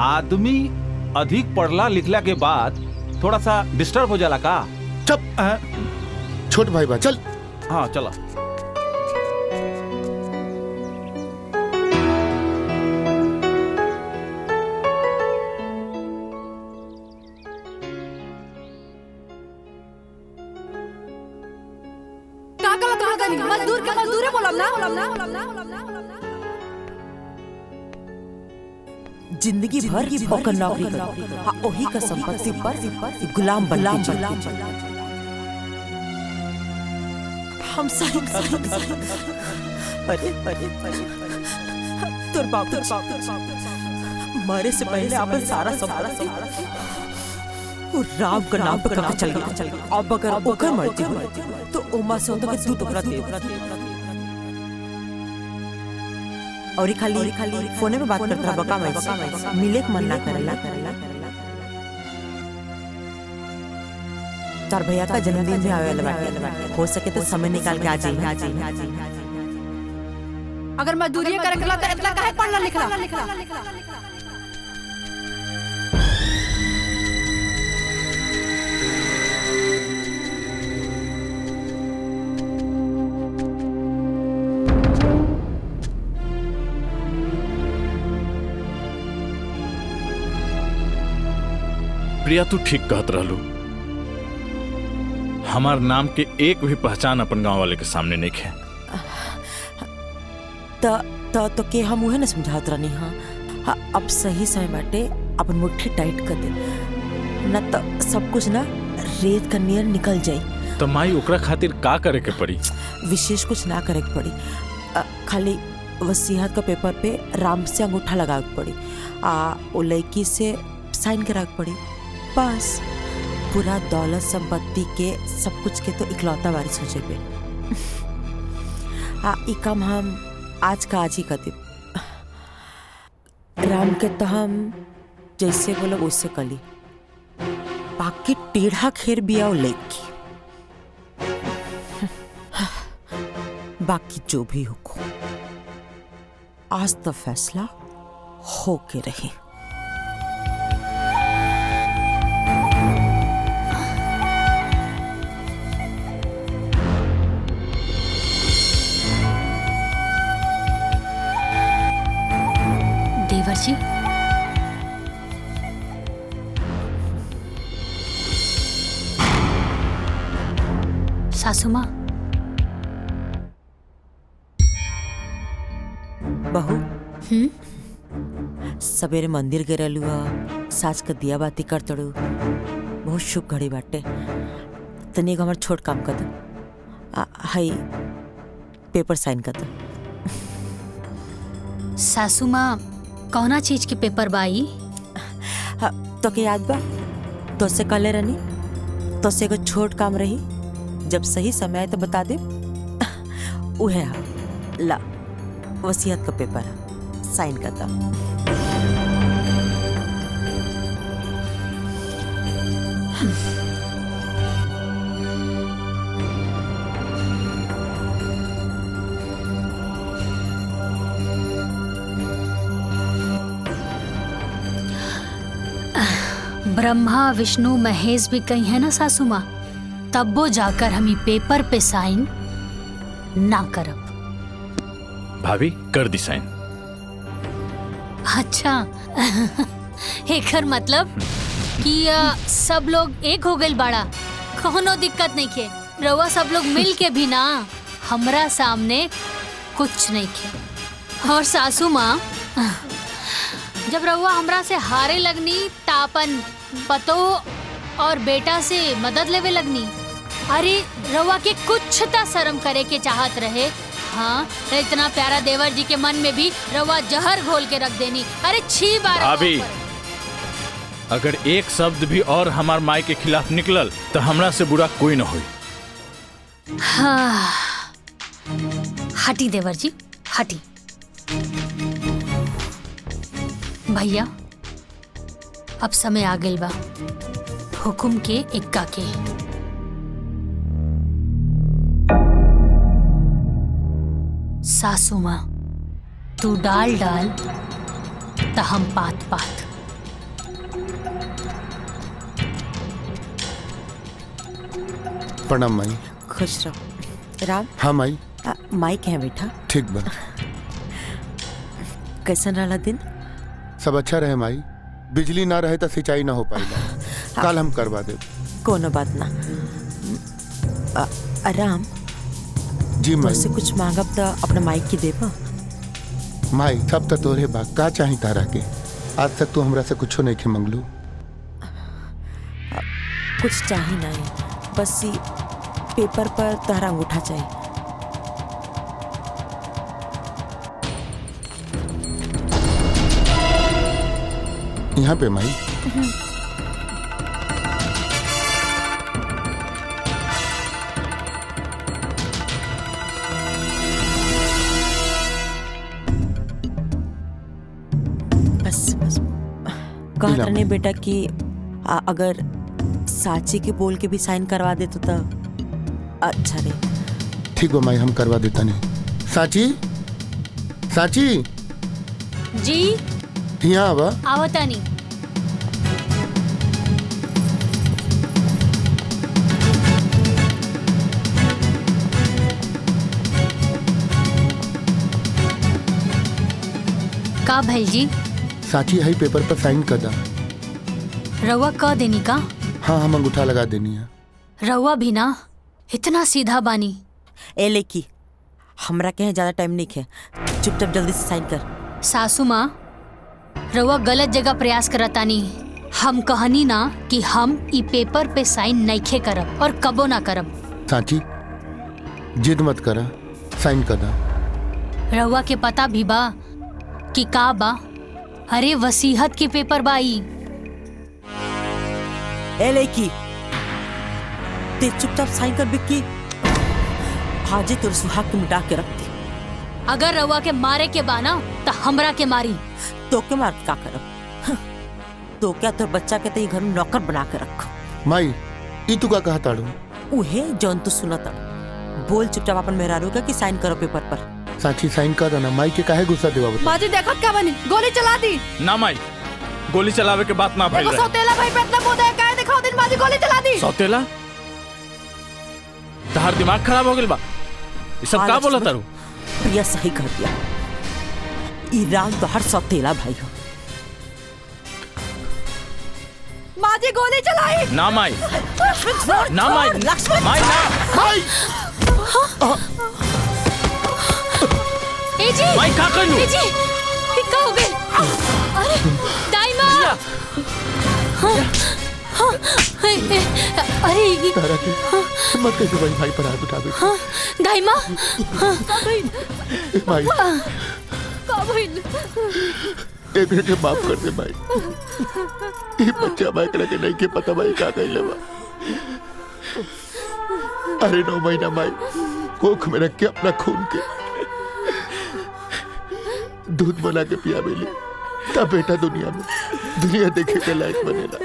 आदमी अधिक पढ़ला लिखला के बाद थोड़ा सा डिस्टर्ब हो जाला का।
चुप छोट भाई बा चल।
हाँ चला।
मजदूर बोलम ना।
जिंदगी भर की ओकर नौकरी कर, हाँ ओही का संपत्ति पर गुलाम बन के हम सही अरे तोर बाप मरे से पहले अपन सारा संपत्ति वो राम का नाम पे करके चल गया। अब अगर ओकर मर्जी हो तो उमा से तो तू टुकड़ा दे और खाली फोने में बात करता बका मैं मिले के मन ना करेला। तार भैया का जन्मदिन भी आवे वाला बाटे, हो सके तो समय निकाल के आ जाइए।
अगर मजदूरी करे कला तो इतना काहे पढ़ना लिखला।
प्रिया तू ठीक कहत रहलू। हमार नाम के एक भी पहचान अपन गांव वाले के सामने नहीं है।
तो के हम उहे न समझात रहनी। हाँ अब सही समय बाटे अपन मुट्ठी टाइट कर दे, न तो सब कुछ ना रेत का नियर निकल जाई।
तो माई ओकरा खातिर का करे के पड़ी?
विशेष कुछ ना करे के पड़ी, खाली वसीयत का पेपर पे राम से अंगूठा लगा के पड़ी, वो लड़की से साइन करा के पड़ी। बस पूरा दौलत संपत्ति के सब कुछ के तो इकलौता वारिस हो जाए। ई काम हम आज का आज ही कर दे। राम के तो हम जैसे बोलो उससे कली, बाकी टेढ़ा खेर बिया लेकी। बाकी जो भी हो आज तो फैसला हो के रही।
देवर जी, सासू माँ,
बहू सवेरे मंदिर गिरलू, सास का दिया बाती कर तड़ू, बहुत शुभ घड़ी बाटे। तनी हमार छोट काम कर दो, हाई पेपर साइन कर दो।
सासू माँ कौना चीज के पेपर बाई?
तो के याद बा तो से कले रहनी, तो से को छोट काम रही, जब सही समय आए तो बता दे। उहे ला वसीयत का पेपर साइन कर दो।
ब्रह्मा विष्णु महेश भी कही है ना सासू माँ, तब वो जाकर हम पेपर पे साइन ना करब।
भाभी कर दी साइन।
अच्छा एकर मतलब कि सब लोग एक हो गए बाड़ा, कोनो दिक्कत नहीं के। रउआ सब लोग मिल के भी ना हमरा सामने कुछ नहीं के। और सासू माँ, जब रउआ हमरा से हारे लगनी तापन पतो और बेटा से मदद लेवे लगनी। अरे रउआ के कुछ ता शर्म करे के चाहत रहे। हाँ, इतना प्यारा देवर जी के मन में भी रउआ जहर घोल के रख देनी। अरे छी बार
भाभी, अगर एक शब्द भी और हमार माई के खिलाफ निकलल तो हमरा से बुरा कोई न होई।
हाँ, हटी देवर जी हटी। भैया अब समय आ गइल बा, हुकुम के इक्का के। सासू माँ, तू डाल डाल त हम पात पात।
प्रणाम माई।
खुश रहो। राम।
हाँ माई।
माई कहाँ बेटा?
ठीक बा।
कैसन रहा दिन?
सब अच्छा रहे माई। बिजली ना रहे तो सिंचाई ना हो पाएगा। कल हम करवा दे।
कोनो बात ना। राम
जी माई।
तुझसे कुछ मांगब तो अपने माइक की देबा?
माई सब तो तोरे बा, का चाही तारा के? आज तक तू हमरा से कुछो नहीं के मंगलू।
कुछ चाही नहीं, बस ये पेपर पर तारा अंगूठा चाहिए।
यहाँ पे माई।
बस बस कहा करने बेटा कि अगर साची के बोल के भी साइन करवा दे तो अच्छा रहे।
ठीक बा माई, हम करवा देता नहीं। साची, साची
जी
यहाँ आवा।
आवतानी। का भैल जी?
साची है पेपर पर साइन कर दा।
रउआ क देनी का?
हाँ हम अंगूठा लगा देनी है।
रउआ भी ना इतना सीधा बानी।
ए लेकी हमरा के ज्यादा टाइम नहीं है, चुपचाप जल्दी से साइन कर।
सासू माँ, रउआ गलत जगह प्रयास करतानी। हम कहनी ना कि हम ई पेपर पे साइन नइखे करब और कबो ना करब।
साची जिद मत करा, साइन कर दा।
रउआ के पता भी बा कि का बा? अरे वसीहत के पेपर बाई।
ए लेकी ते चुपचाप साइन कर बिक्की। हाजे तोर सुहाग के मिटा के रख दी।
अगर रउआ के मारे के बा ना तो हमरा के मारी।
तो के मार के का करब? तो क्या तोर बच्चा के ते घर में नौकर बना के रख।
माई ई तू का कहा ताड़ू?
उहे जौन तू सुनत बोल चुपचाप अपन मेहरारू का कि साइन करो पेपर पर।
साची साइन कर देना। माई के काहे गुस्सा देवा बता?
माजी देखत क्या बनी? गोली चला दी।
ना माई, गोली चलावे के बात ना भइल
देखो सौतेला भाई पे इतना मुंह दे काहे दिखाओ दिन माजी गोली चला दी।
सौतेला? तहार दिमाग खराब हो गेल बा। ये सब का बोला तारू?
प्रिया सही कर दिया। ईरान तो हर सौतेला भाई हो।
माजी गोली चलाई।
ना माई, ना माई, माई ना।
माई
ए जी,
माई का कइलू?
ए जी, ई का हो गइल? अरे दाइमा। अरे ये
तारा के मत कैसे भाई पर हाथ उठा दे।
दाइमा।
माई
का भइल?
एक मिनट माफ कर दे भाई। ये बच्चा भाई करे के नहीं के पता भाई का कइले बा। अरे 9 महीना भाई कोख में रख के अपना खून के दूध बना के पिया मिली तब बेटा दुनिया देखे के लायक बनेला।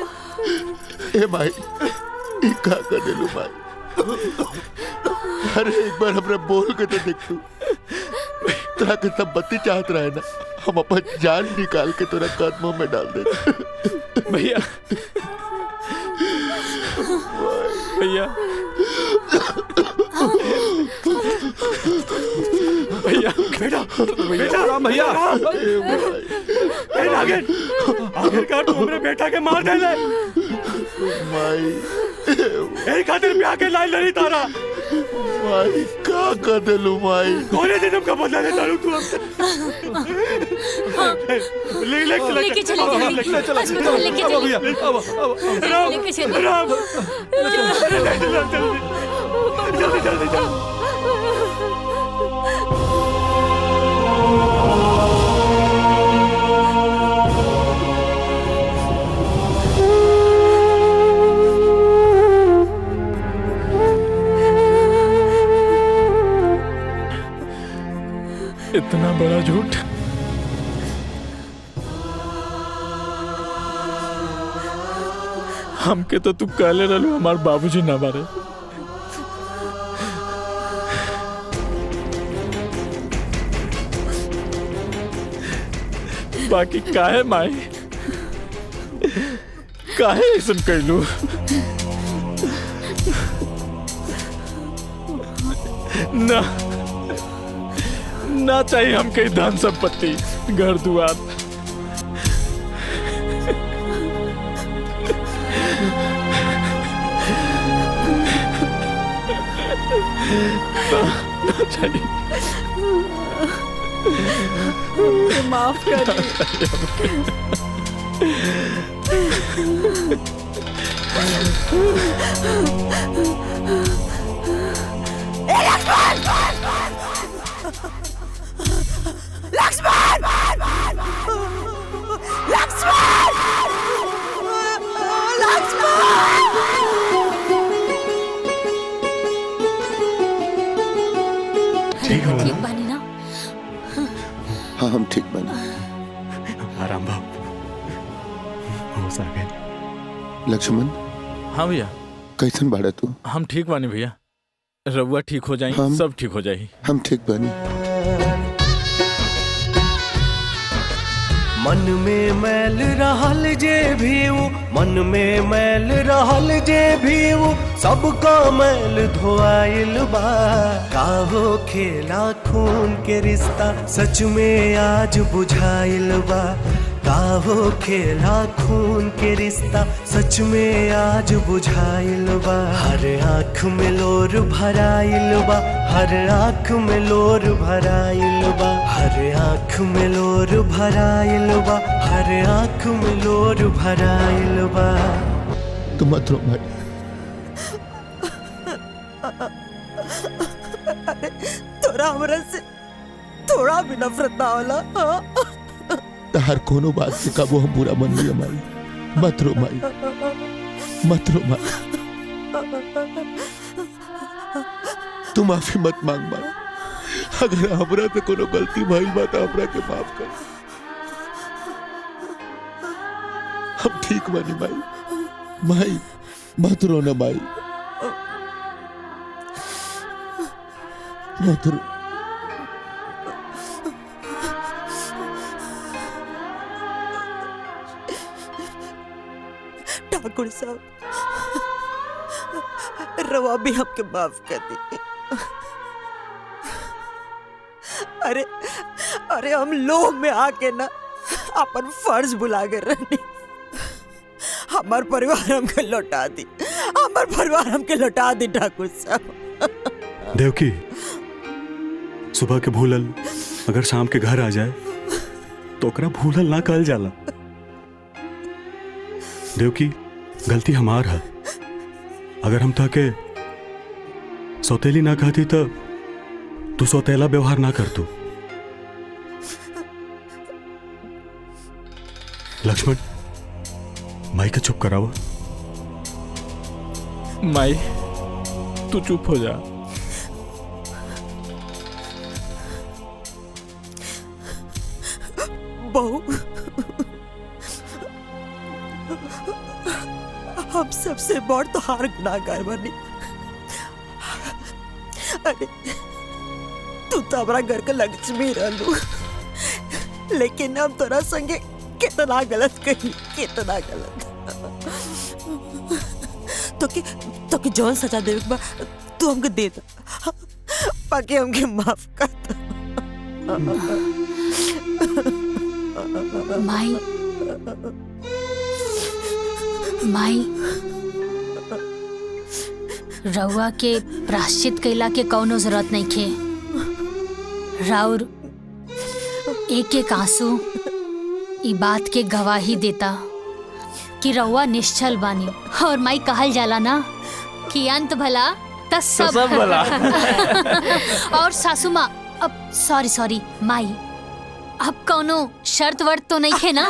ए भाई ई का कर देलू भाई? अरे एक बार हमरा बोल के तो देख तू। तोरा के सब बत्ती चाहत रहे ना, हम अपन जान निकाल के तोरा कदमों में डाल देते।
भैया भैया भैया
बेटा बेटा राम भैया आखिरकार तू हमरे बेटा के मार दे ले।
माई
यही खातिर ब्याह के लाइन लड़ी तारा।
माई का कर देलू माई?
कौन जन्म का बदला ले तारू तू?
लेके चले अस्पताल लेके चलिए। लेके चलिए।
राम जल्दी जल्दी जल्दी।
इतना बड़ा झूठ। हमके तो तू कहले रहलू हमार बाबूजी ना बारे। बाकी काहे माई, काहे ऐसन कैलू? ना ना चाहिए हमके धन संपत्ति, घर दुआर। ना चाहिए।
माफ कर
लक्ष्मण! लक्ष्मण!
ठीक हो
ठीक बानी ना?
हाँ हम ठीक बने।
आराम बाबू, होश आ गए।
लक्ष्मण
हाँ भैया।
कैसन बाड़ा तू?
हम ठीक बानी भैया, रउआ ठीक हो जाई, सब ठीक हो जाई।
हम ठीक बानी।
मन में मैल रहल जे भी वो, मन में मैल रहल जे भी वो, सबका मैल धोआइल बा। काहो खेला खून के रिश्ता सच में आज बुझाइल बा। काहो खेला खून के रिश्ता सच में आज बुझाइल बा। हर आँख में लोर भराइल बा, हर आँख में लोर भराइल बा, हर आँख में लोर भराइल बा, हर आँख में लोर भराइल बा।
तू मत रो भाई।
तोरा हमरा से थोड़ा भी नफरत ना होला?
हर कोनो बात से कबो हम बुरा मन लिया माई। मत रो माई, मत रो माई। तू माफी मत मांग माई। अगर हमरा से कोनो गलती भइल बा तो हमरा के माफ कर। हम ठीक बानी माई। माई मत रो ना माई, मत रो।
ठाकुर साहब, रवा भी हमके माफ कर दी। अरे अरे हम लोभ में आके ना अपन फर्ज भुला गए रहनी। हमार परिवार हमके लौटा दी, हमार परिवार हमके लौटा दी ठाकुर साहब।
देवकी, सुबह के भूलल अगर शाम के घर आ जाए तो ओकरा भूलल ना कहल जाला। देवकी, गलती हमार है। अगर हम ताके सौतेली ना कहती तो तू सौतेला व्यवहार ना कर तू। लक्ष्मण, माई का चुप करावा।
माई तू चुप हो जा।
बहू, हम सबसे बड़ तो हार गुनाहगार बनी। अरे तू तो हमारा घर का लक्ष्मी रहलू, लेकिन हम तोरा संगे कितना गलत कही, कितना गलत। तो कि जौन सजा देवे बा तू हमके दे दा, बाकी हमके माफ कर दो।
माई माई, रउआ के प्राश्चित कैला के कौनो जरूरत नहीं खे। राउर एक एक आंसू ई बात के गवाही देता कि रउआ निश्चल बानी। और माई कहल जाला ना कि अंत भला त सब
भला।
और सासू माँ, अब सॉरी माई, अब कौनो शर्त वर्त तो नहीं खे ना?